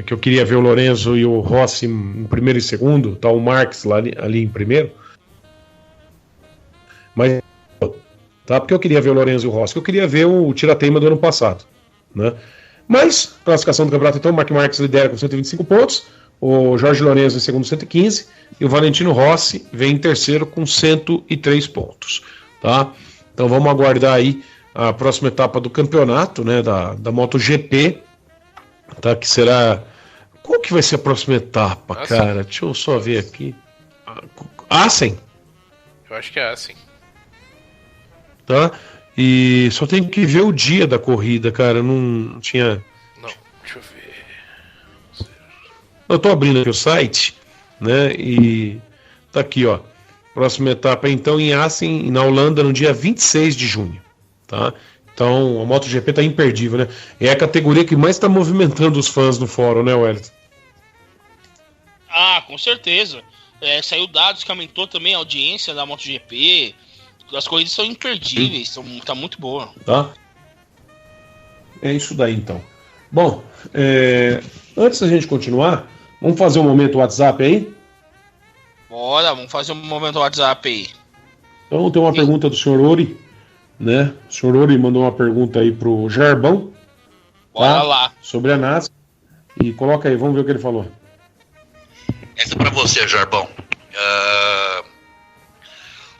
Que eu queria ver o Lorenzo e o Rossi em primeiro e segundo, tá o Marques ali em primeiro. Mas tá, porque eu queria ver o Lorenzo e o Rossi, eu queria ver o tira-teima do ano passado, né? Mas, classificação do campeonato, então, o Marc Marques lidera com 125 pontos, o Jorge Lorenzo em segundo 115 e o Valentino Rossi vem em terceiro com 103 pontos, tá? Então vamos aguardar aí a próxima etapa do campeonato, né, da MotoGP, tá, que será... Qual que vai ser a próxima etapa, cara? Deixa eu só ver aqui. Assen? Eu acho que é Assen. Tá? E só tem que ver o dia da corrida, cara, não tinha... Não, deixa eu ver... Eu estou abrindo aqui o site, né? E tá aqui, ó. Próxima etapa, então, em Assen, na Holanda, no dia 26 de junho, tá? Então, a MotoGP tá imperdível, né? É a categoria que mais está movimentando os fãs no fórum, né, Wellington? Com certeza. Saiu dados que aumentou também a audiência da MotoGP. As corridas são imperdíveis, tá muito boa. Tá? É isso daí, então. Bom, antes da gente continuar, vamos fazer um momento WhatsApp aí? Bora, vamos fazer um momento WhatsApp aí. Então tem uma pergunta do senhor Ori, né? O senhor Ori mandou uma pergunta aí pro Jarbão. Bora lá. Sobre a NASCAR. E coloca aí, vamos ver o que ele falou. Essa é pra você, Jarbão.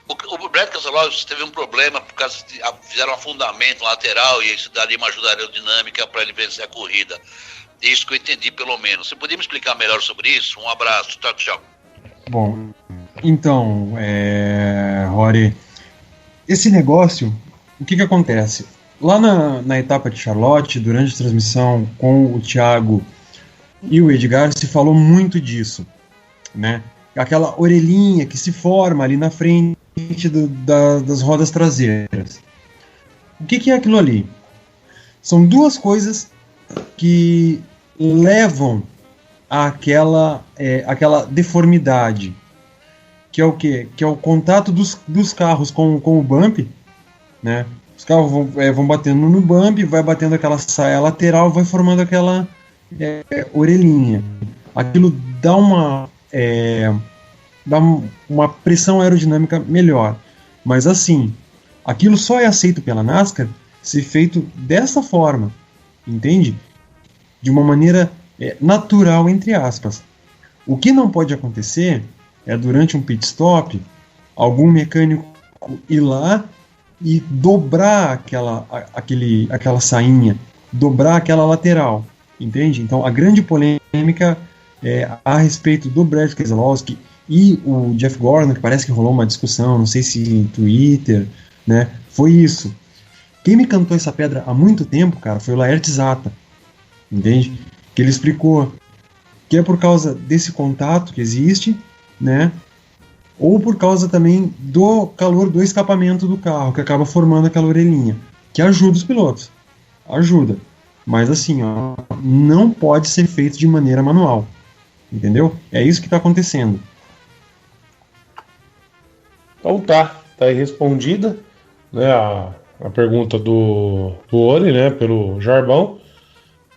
O Brad Keselowski teve um problema por causa de fizeram um afundamento lateral e isso daria uma ajuda aerodinâmica para ele vencer a corrida. Isso que eu entendi, pelo menos. Você podia me explicar melhor sobre isso? Um abraço, tchau. Bom, então, Rory, esse negócio, o que acontece? Lá na etapa de Charlotte, durante a transmissão com o Thiago e o Edgar, se falou muito disso, né? Aquela orelhinha que se forma ali na frente das rodas traseiras. O que é aquilo ali? São duas coisas que levam àquela deformidade, que é o quê? Que é o contato dos carros com o bump, né? Os carros vão batendo no bump, vai batendo aquela saia lateral, vai formando aquela orelhinha. Aquilo dá uma pressão aerodinâmica melhor. Mas assim, aquilo só é aceito pela NASCAR se feito dessa forma, entende? De uma maneira natural, entre aspas. O que não pode acontecer é, durante um pit stop, algum mecânico ir lá e dobrar aquela sainha, dobrar aquela lateral, entende? Então a grande polêmica a respeito do Brad Keselowski e o Jeff Gordon, que parece que rolou uma discussão, não sei se em Twitter, né? Foi isso. Quem me cantou essa pedra há muito tempo, cara, foi o Laertes Zata, entende? Que ele explicou que é por causa desse contato que existe, né? Ou por causa também do calor do escapamento do carro, que acaba formando aquela orelhinha, que ajuda os pilotos. Ajuda. Mas assim, ó, não pode ser feito de maneira manual. Entendeu? É isso que está acontecendo. Então tá aí respondida, né, a pergunta do Ori, né, pelo Jarbão.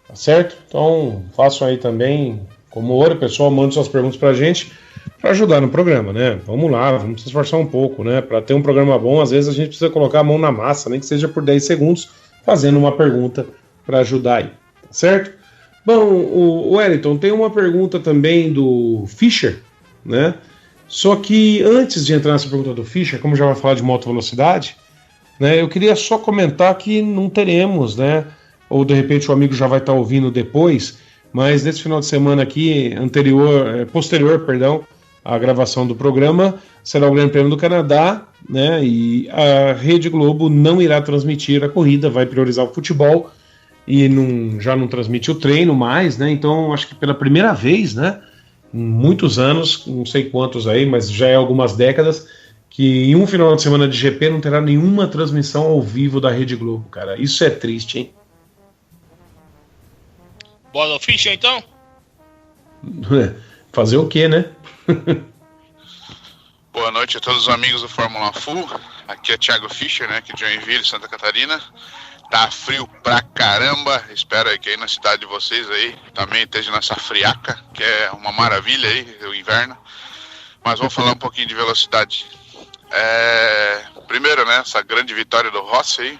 Tá certo? Então façam aí também, como Ori, pessoal, mande suas perguntas pra gente, para ajudar no programa, né? Vamos lá, vamos se esforçar um pouco, né? Para ter um programa bom, às vezes a gente precisa colocar a mão na massa, nem que seja por 10 segundos, fazendo uma pergunta para ajudar aí, tá certo? Bom, o Wellington, tem uma pergunta também do Fischer, né? Só que antes de entrar nessa pergunta do Fischer, como já vai falar de moto velocidade, né? Eu queria só comentar que não teremos, né? Ou de repente o amigo já vai estar ouvindo depois, mas nesse final de semana aqui, posterior, à gravação do programa, será o Grande Prêmio do Canadá, né? E a Rede Globo não irá transmitir a corrida, vai priorizar o futebol e já não transmite o treino mais, né? Então acho que pela primeira vez, né? Em muitos anos, não sei quantos aí, mas já é algumas décadas, que em um final de semana de GP não terá nenhuma transmissão ao vivo da Rede Globo, cara. Isso é triste, hein? Bora, Fischer, então? Fazer o quê, né? Boa noite a todos os amigos do Fórmula Full. Aqui é Thiago Fischer, né, aqui de Joinville, Santa Catarina. Tá frio pra caramba. Espero que aí na cidade de vocês aí também esteja nessa friaca, que é uma maravilha aí, o inverno. Mas vamos falar um pouquinho de velocidade. Primeiro, né, essa grande vitória do Rossi aí.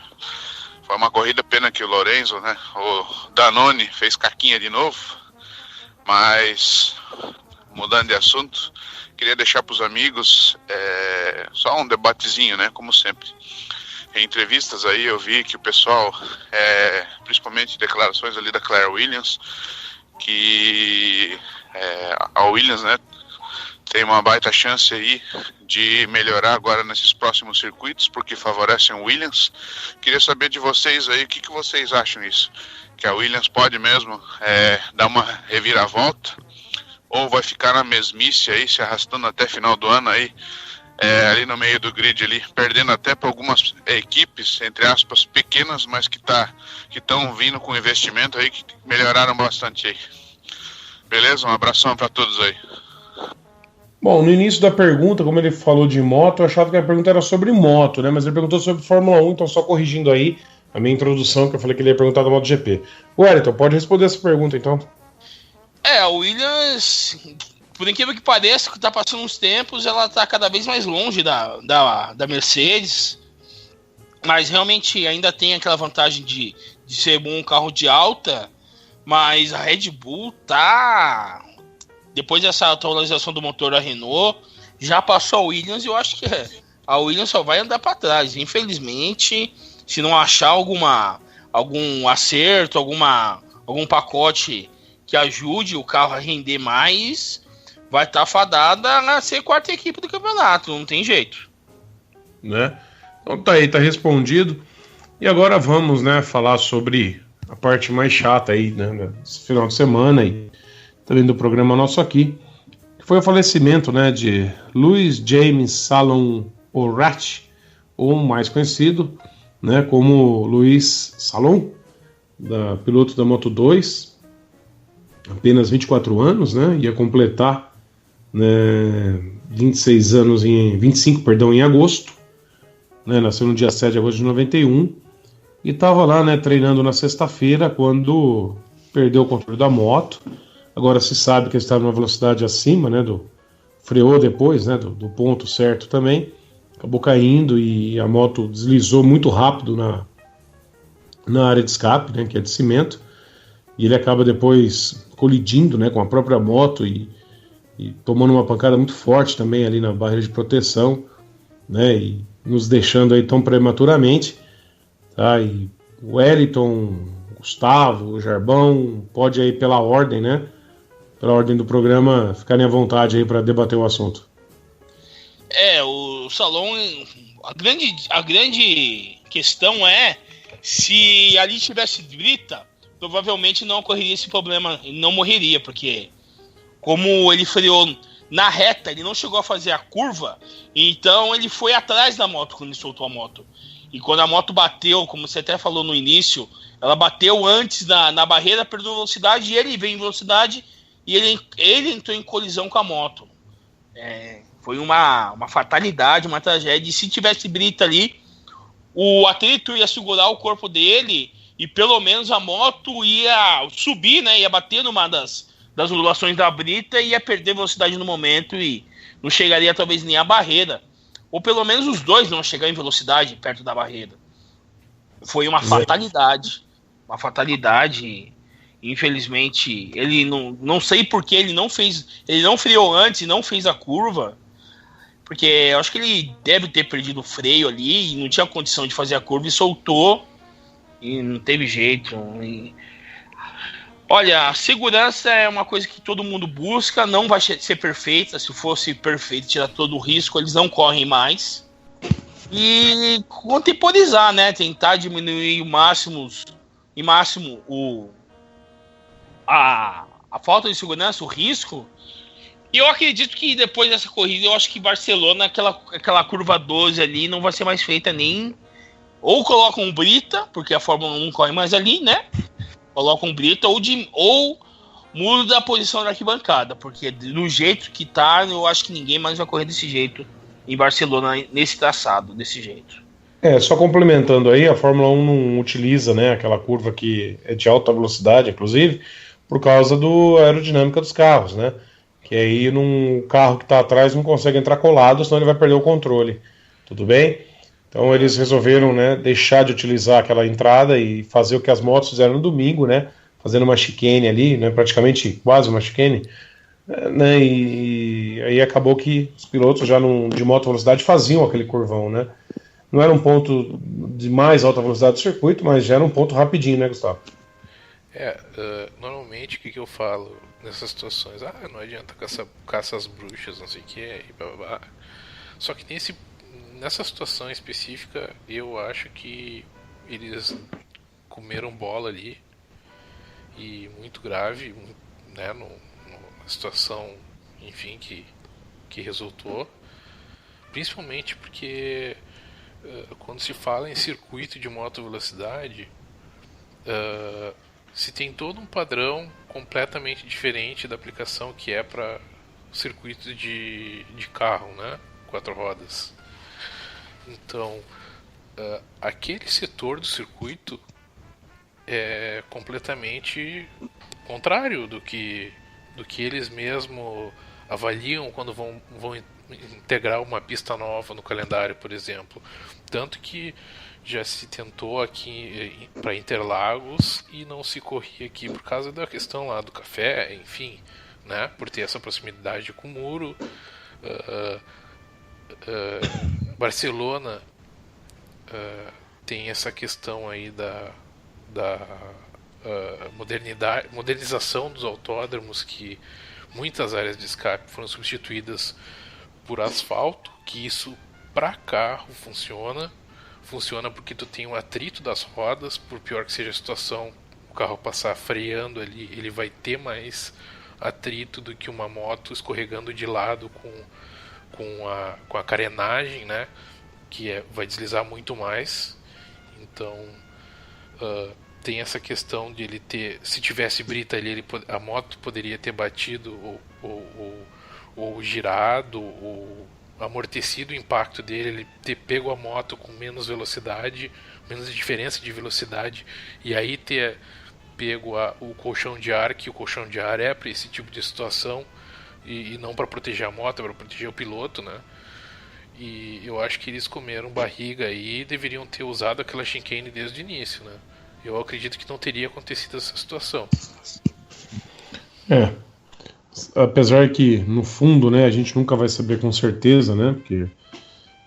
Foi uma corrida, pena que o Lorenzo, né, o Danone fez caquinha de novo. Mas, mudando de assunto, queria deixar para os amigos só um debatezinho, né, como sempre. Em entrevistas aí eu vi que o pessoal, principalmente declarações ali da Claire Williams, que a Williams, né, tem uma baita chance aí de melhorar agora nesses próximos circuitos, porque favorecem o Williams. Queria saber de vocês aí, o que vocês acham isso? Que a Williams pode mesmo dar uma reviravolta? ou vai ficar na mesmice aí, se arrastando até final do ano aí, ali no meio do grid ali, perdendo até para algumas equipes, entre aspas, pequenas, mas que estão vindo com investimento aí, que melhoraram bastante aí. Beleza? Um abração para todos aí. Bom, no início da pergunta, como ele falou de moto, eu achava que a pergunta era sobre moto, né? Mas ele perguntou sobre Fórmula 1, então só corrigindo aí a minha introdução, que eu falei que ele ia perguntar do MotoGP. Wellington, pode responder essa pergunta, então. A Williams, por incrível que pareça, que tá passando uns tempos, ela tá cada vez mais longe da Mercedes, mas realmente ainda tem aquela vantagem de ser um carro de alta, mas a Red Bull tá, depois dessa atualização do motor da Renault, já passou a Williams, e eu acho que a Williams só vai andar para trás, infelizmente. Se não achar algum acerto, algum pacote que ajude o carro a render mais, vai estar fadada a ser quarta equipe do campeonato, não tem jeito. Né? Então tá aí, tá respondido. E agora vamos, né, falar sobre a parte mais chata aí, né, desse final de semana e também do programa nosso aqui, que foi o falecimento, né, de Louis James Salom Orat, ou mais conhecido, né, como Luiz Salom, piloto da Moto2, apenas 24 anos, né, ia completar, né, 25, em agosto, né, nasceu no dia 7 de agosto de 91, e estava lá, né, treinando na sexta-feira, quando perdeu o controle da moto. Agora se sabe que ele estava numa velocidade acima, né, freou depois, né, do ponto certo também, acabou caindo e a moto deslizou muito rápido na área de escape, né, que é de cimento, e ele acaba depois colidindo, né, com a própria moto e tomando uma pancada muito forte também ali na barreira de proteção, né, e nos deixando aí tão prematuramente, tá? E o Wellington, Gustavo, o Jarbão, pode aí pela ordem, né, pela ordem do programa, ficarem à vontade aí para debater o assunto. O Salom, a grande questão é, se ali tivesse brita, provavelmente não ocorreria esse problema, ele não morreria, porque como ele freou na reta, ele não chegou a fazer a curva, então ele foi atrás da moto quando ele soltou a moto. E quando a moto bateu, como você até falou no início, ela bateu antes na barreira, perdeu velocidade, e ele veio em velocidade, e ele entrou em colisão com a moto. Foi uma fatalidade, uma tragédia. E se tivesse brita ali, o atrito ia segurar o corpo dele e pelo menos a moto ia subir, né? Ia bater numa das ondulações da brita e ia perder velocidade no momento e não chegaria talvez nem à barreira. Ou pelo menos os dois não chegaram em velocidade perto da barreira. Foi uma fatalidade. Uma fatalidade. Infelizmente, ele não sei por que ele não freou antes e não fez a curva. Porque eu acho que ele deve ter perdido o freio ali e não tinha condição de fazer a curva e soltou e não teve jeito. Olha, a segurança é uma coisa que todo mundo busca, não vai ser perfeita. Se fosse perfeito, tirar todo o risco, eles não correm mais. E contemporizar, né? Tentar diminuir o máximo a falta de segurança, o risco. E eu acredito que depois dessa corrida, eu acho que Barcelona, aquela curva 12 ali, não vai ser mais feita nem... Ou colocam brita, porque a Fórmula 1 não corre mais ali, né? Colocam brita, ou muda a posição da arquibancada, porque do jeito que tá, eu acho que ninguém mais vai correr desse jeito em Barcelona, nesse traçado, desse jeito. Só complementando aí, a Fórmula 1 não utiliza, né, aquela curva que é de alta velocidade, inclusive, por causa da aerodinâmica dos carros, né? Que aí num carro que está atrás não consegue entrar colado, senão ele vai perder o controle. Tudo bem? Então eles resolveram, né, deixar de utilizar aquela entrada e fazer o que as motos fizeram no domingo, né? Fazendo uma chicane ali, né, praticamente quase uma chicane, né? E aí acabou que os pilotos já de moto velocidade faziam aquele curvão, né? Não era um ponto de mais alta velocidade do circuito, mas já era um ponto rapidinho, né, Gustavo? Normalmente o que eu falo nessas situações? Não adianta caçar as bruxas, não sei o que, e blá, blá, blá. Só que nessa situação específica, eu acho que eles comeram bola ali, e muito grave, né, situação, enfim, que resultou, principalmente porque quando se fala em circuito de moto velocidade, se tem todo um padrão completamente diferente da aplicação que é para circuito de carro, né? 4 rodas. Então, aquele setor do circuito é completamente contrário do que eles mesmo avaliam quando vão integrar uma pista nova no calendário, por exemplo. Tanto que já se tentou aqui para Interlagos e não se corria aqui por causa da questão lá do café, enfim, né? Por ter essa proximidade com o muro. Barcelona tem essa questão aí da modernização dos autódromos, que muitas áreas de escape foram substituídas por asfalto, que isso para carro funciona porque tu tem um atrito das rodas, por pior que seja a situação, o carro passar freando ali, ele vai ter mais atrito do que uma moto escorregando de lado com a carenagem, né, que vai deslizar muito mais. Então tem essa questão de ele ter, se tivesse brita ali, a moto poderia ter batido ou girado ou amortecido o impacto dele, ele ter pego a moto com menos velocidade, menos diferença de velocidade, e aí ter pego o colchão de ar, que o colchão de ar é para esse tipo de situação e não para proteger a moto, é para proteger o piloto, né? E eu acho que eles comeram barriga aí e deveriam ter usado aquela chicane desde o início, né? Eu acredito que não teria acontecido essa situação. Apesar que, no fundo, né, a gente nunca vai saber com certeza, né? Porque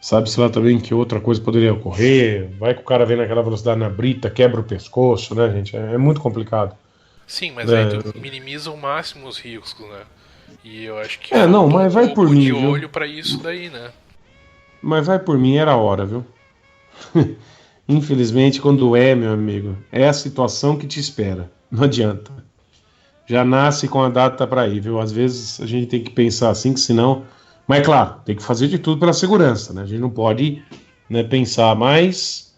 sabe-se lá também que outra coisa poderia ocorrer. Vai que o cara vem naquela velocidade na brita, quebra o pescoço, né, gente? É muito complicado. Sim, mas aí tu minimiza ao máximo os riscos, né? E eu acho que mas vai por mim, de viu? olho pra isso daí, né? Mas vai por mim, era a hora, viu? Infelizmente, quando meu amigo, é a situação que te espera. Não adianta. Já nasce com a data para ir, viu? Às vezes a gente tem que pensar assim, que senão... Mas, claro, tem que fazer de tudo pela segurança, né? A gente não pode, né, pensar mais...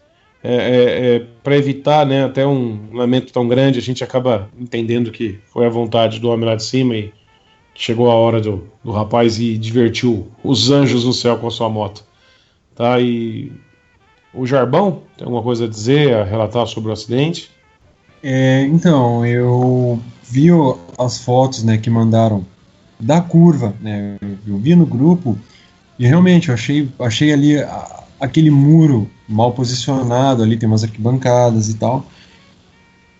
para evitar, né, até um lamento tão grande, a gente acaba entendendo que foi a vontade do homem lá de cima e chegou a hora do rapaz ir divertiu os anjos no céu com a sua moto. Tá? E o Jarbão tem alguma coisa a dizer, a relatar sobre o acidente? Então, eu vi as fotos, né, que mandaram da curva, né, eu vi no grupo e realmente eu achei ali aquele muro mal posicionado, ali tem umas arquibancadas e tal,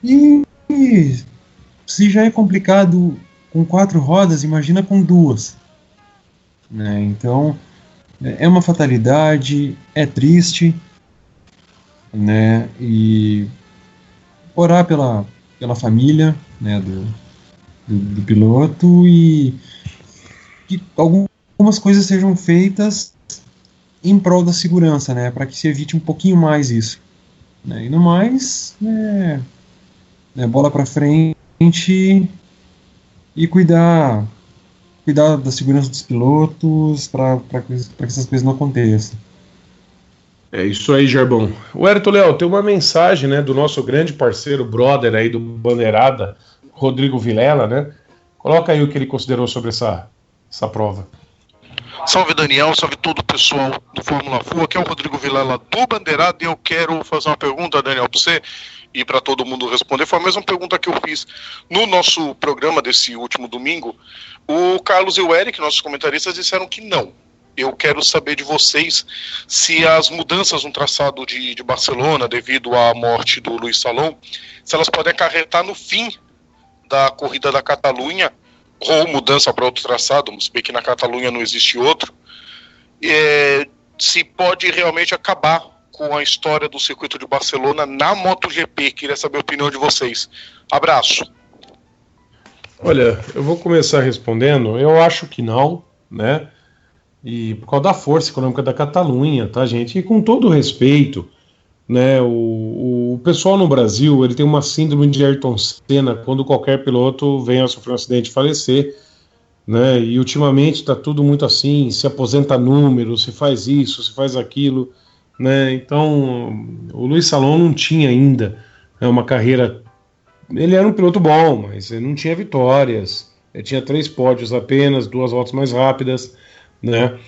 e se já é complicado com 4 rodas, imagina com 2, né? Então é uma fatalidade, é triste, né, e orar pela família, né, do piloto, e que algumas coisas sejam feitas em prol da segurança, né, para que se evite um pouquinho mais isso, né, e no mais, né, bola para frente e cuidar da segurança dos pilotos para que essas coisas não aconteçam. É isso aí, Jarbão. O Hérito Léo, tem uma mensagem, né, do nosso grande parceiro, brother aí do Bandeirada, Rodrigo Vilela, né? Coloca aí o que ele considerou sobre essa prova. Salve Daniel, salve todo o pessoal do Fórmula Full, aqui é o Rodrigo Vilela do Bandeirada e eu quero fazer uma pergunta, Daniel, para você e para todo mundo responder. Foi a mesma pergunta que eu fiz no nosso programa desse último domingo. O Carlos e o Eric, nossos comentaristas, disseram que não. Eu quero saber de vocês se as mudanças no traçado de Barcelona, devido à morte do Luís Salom, se elas podem acarretar no fim da corrida da Catalunha, ou mudança para outro traçado, se bem que na Catalunha não existe outro, se pode realmente acabar com a história do circuito de Barcelona na MotoGP. Queria saber a opinião de vocês. Abraço. Olha, eu vou começar respondendo. Eu acho que não, né? E por causa da força econômica da Catalunha, tá, gente? E com todo o respeito, né? O pessoal no Brasil, ele tem uma síndrome de Ayrton Senna, quando qualquer piloto vem a sofrer um acidente e falecer, né? E ultimamente está tudo muito assim, se aposenta número, se faz isso, se faz aquilo, né? Então o Luiz Salom não tinha ainda, né, uma carreira. Ele era um piloto bom, mas ele não tinha vitórias. Ele tinha 3 pódios apenas, 2 voltas mais rápidas, né?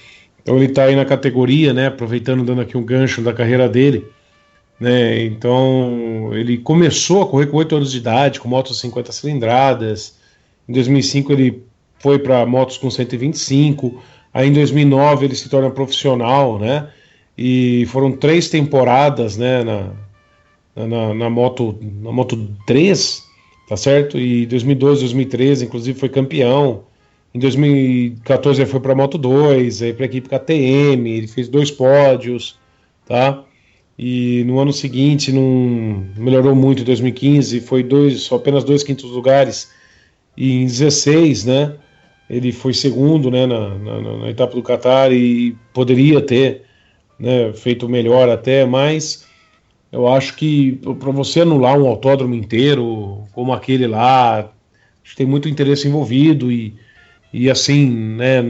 Então ele está aí na categoria, né? Aproveitando, dando aqui um gancho da carreira dele, né? Então ele começou a correr com 8 anos de idade, com motos 50 cilindradas. Em 2005 ele foi para motos com 125. Aí em 2009 ele se torna profissional, né? E foram 3 temporadas, né? Na moto 3, tá certo? E 2012, 2013, inclusive foi campeão. Em 2014 ele foi para a Moto 2, aí para a equipe KTM, ele fez 2 pódios, tá? E no ano seguinte não melhorou muito. Em 2015 foi apenas 2 quintos lugares. E em 16, né? Ele foi segundo, né? Na etapa do Qatar e poderia ter, né, feito melhor até, mas eu acho que para você anular um autódromo inteiro, como aquele lá, acho que tem muito interesse envolvido e assim, né,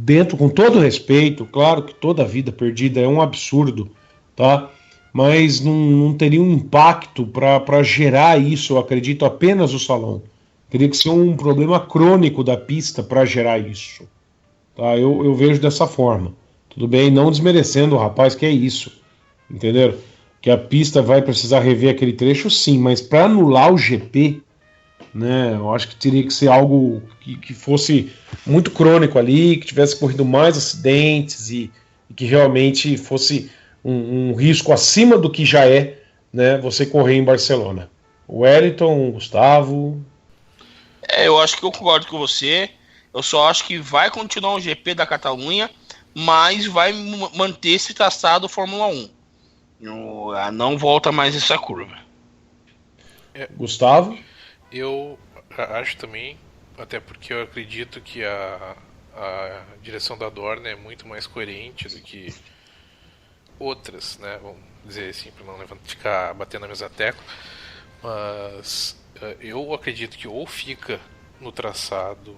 dentro, com todo respeito, claro que toda vida perdida é um absurdo, tá? Mas não teria um impacto para gerar isso, eu acredito, apenas o Salom. Teria que ser um problema crônico da pista para gerar isso, tá? Eu vejo dessa forma. Tudo bem, não desmerecendo o rapaz, que é isso, entenderam? Que a pista vai precisar rever aquele trecho, sim, mas para anular o GP, né, eu acho que teria que ser algo que fosse muito crônico ali, que tivesse corrido mais acidentes e que realmente fosse um risco acima do que já é, né, você correr em Barcelona. O Wellington, o Gustavo... Eu acho que eu concordo com você. Eu só acho que vai continuar o GP da Catalunha, mas vai manter esse traçado Fórmula 1. Não volta mais essa curva. Gustavo? Eu acho também, até porque eu acredito que a direção da Dorna é muito mais coerente do que outras, né? Vamos dizer assim, para não ficar batendo na mesma tecla. Mas eu acredito que ou fica no traçado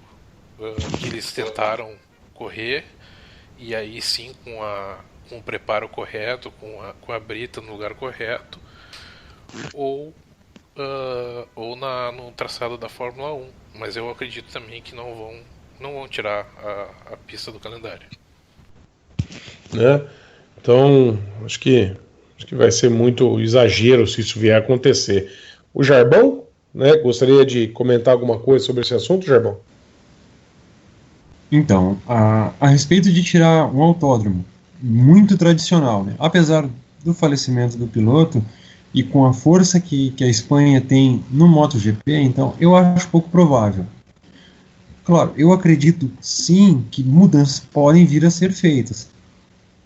que eles tentaram correr, e aí sim com o preparo correto, com a brita no lugar correto, ou no traçado da Fórmula 1. Mas eu acredito também que não vão tirar a pista do calendário. Então, acho que vai ser muito exagero se isso vier a acontecer. O Jarbão, né, gostaria de comentar alguma coisa sobre esse assunto, Jarbão? Então, a respeito de tirar um autódromo muito tradicional, né? Apesar do falecimento do piloto e com a força que a Espanha tem no MotoGP, então eu acho pouco provável. Claro, eu acredito sim que mudanças podem vir a ser feitas,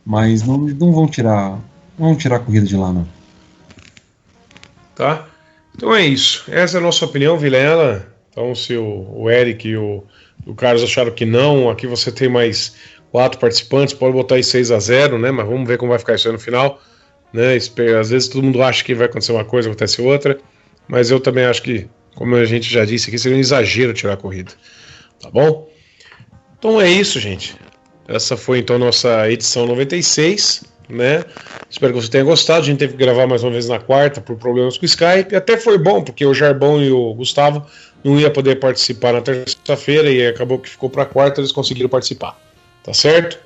mas não vão tirar a corrida de lá, não. Tá? Então é isso. Essa é a nossa opinião, Vilela. Então, se o Eric e o Carlos acharam que não, aqui você tem mais 4 participantes, pode botar aí 6-0, né? Mas vamos ver como vai ficar isso aí no final, né? Às vezes todo mundo acha que vai acontecer uma coisa, acontece outra, mas eu também acho que, como a gente já disse aqui, seria um exagero tirar a corrida. Tá bom? Então é isso, gente. Essa foi então nossa edição 96, né? Espero que você tenha gostado. A gente teve que gravar mais uma vez na quarta por problemas com o Skype. Até foi bom, porque o Jarbão e o Gustavo não iam poder participar na terça-feira e acabou que ficou para quarta, eles conseguiram participar. Tá certo?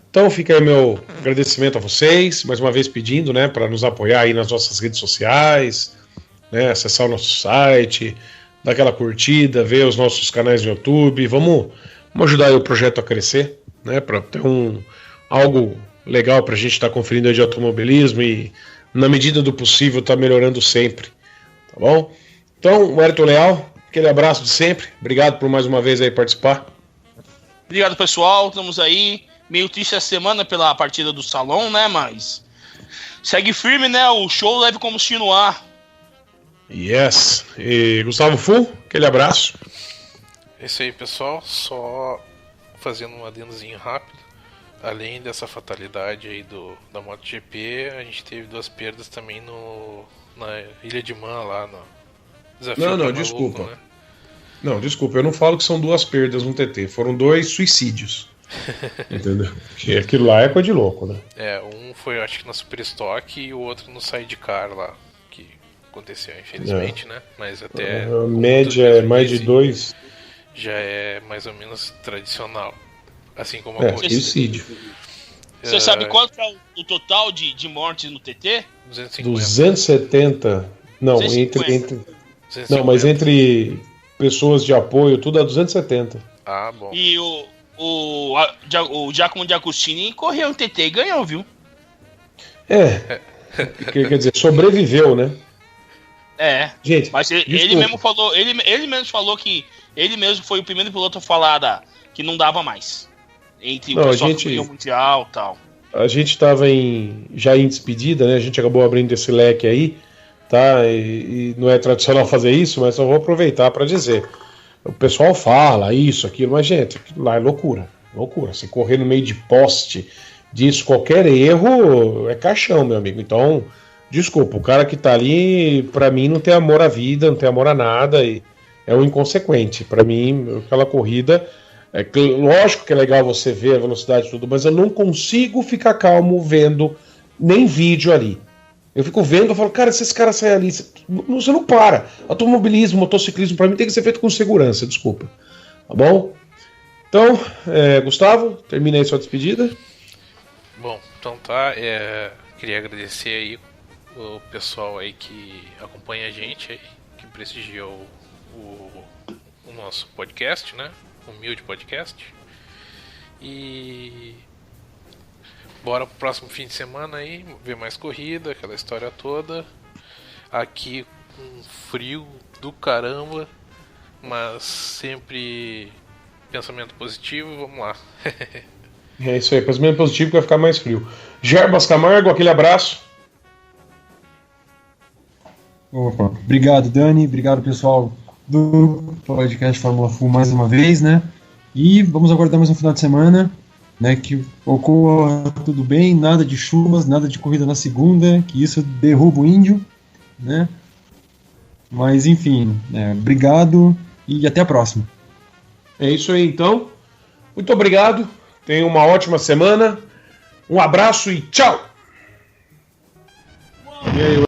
Então fica aí meu agradecimento a vocês, mais uma vez pedindo, né, para nos apoiar aí nas nossas redes sociais, né, acessar o nosso site, dar aquela curtida, ver os nossos canais no YouTube. Vamos ajudar aí o projeto a crescer, né, para ter algo legal para a gente estar conferindo aí de automobilismo e, na medida do possível, estar melhorando sempre. Tá bom? Então, Wellington Leal, aquele abraço de sempre. Obrigado por mais uma vez aí participar. Obrigado, pessoal. Estamos aí. Meio triste essa semana pela partida do Salom, né? Mas segue firme, né? O show deve continuar. Yes. E Gustavo Fu, aquele abraço. É isso aí, pessoal. Só fazendo um adendozinho rápido. Além dessa fatalidade aí da MotoGP, a gente teve 2 perdas também na Ilha de Man, lá no desafio. Não, desculpa. Né? Não, desculpa, eu não falo que são 2 perdas no TT, foram 2 suicídios. Entendeu? Porque aquilo lá é coisa de louco, né? Um foi, acho que na Super Stock e o outro no Sidecar lá, que aconteceu, infelizmente, né? Mas até. A média é mais de 2. Já é mais ou menos tradicional. Assim como a suicídio. Você sabe quanto é o total de mortes no TT? 270. Não, 250. entre. Não, mas entre pessoas de apoio, tudo é 270. Ah, bom. E o Giacomo de Agostini correu um TT e ganhou, viu? Quer dizer, sobreviveu, né? Gente, mas ele mesmo falou que ele mesmo foi o primeiro piloto a falar que não dava mais. Entre o pessoal que correu mundial e tal. A gente estava já em despedida, né? A gente acabou abrindo esse leque aí, tá? E não é tradicional fazer isso, mas eu vou aproveitar para dizer. O pessoal fala isso, aquilo, mas, gente, aquilo lá é loucura. Loucura. Você correr no meio de poste, disso, qualquer erro é caixão, meu amigo. Então, desculpa, o cara que tá ali, pra mim, não tem amor à vida, não tem amor a nada, e é um inconsequente. Pra mim, aquela corrida, lógico que é legal você ver a velocidade e tudo, mas eu não consigo ficar calmo vendo nem vídeo ali. Eu fico vendo, eu falo, cara, se esse cara sair ali, você não para. Automobilismo, motociclismo, pra mim tem que ser feito com segurança, desculpa. Tá bom? Então, Gustavo, termina aí sua despedida. Bom, então tá. Queria agradecer aí o pessoal aí que acompanha a gente aí, que prestigiou o nosso podcast, né? Humilde podcast. E bora pro próximo fim de semana aí, ver mais corrida, aquela história toda. Aqui com frio do caramba, mas sempre pensamento positivo, vamos lá. É isso aí, pensamento positivo que vai ficar mais frio. Gerbas Camargo, aquele abraço. Opa, obrigado, Dani, obrigado, pessoal do podcast Fórmula Full mais uma vez, né? E vamos aguardar mais um final de semana, né? Que ocorra tudo bem, nada de chuvas, nada de corrida na segunda, que isso derruba o índio, né? Mas enfim, obrigado e até a próxima. É isso aí, então. Muito obrigado. Tenha uma ótima semana. Um abraço e tchau! E aí,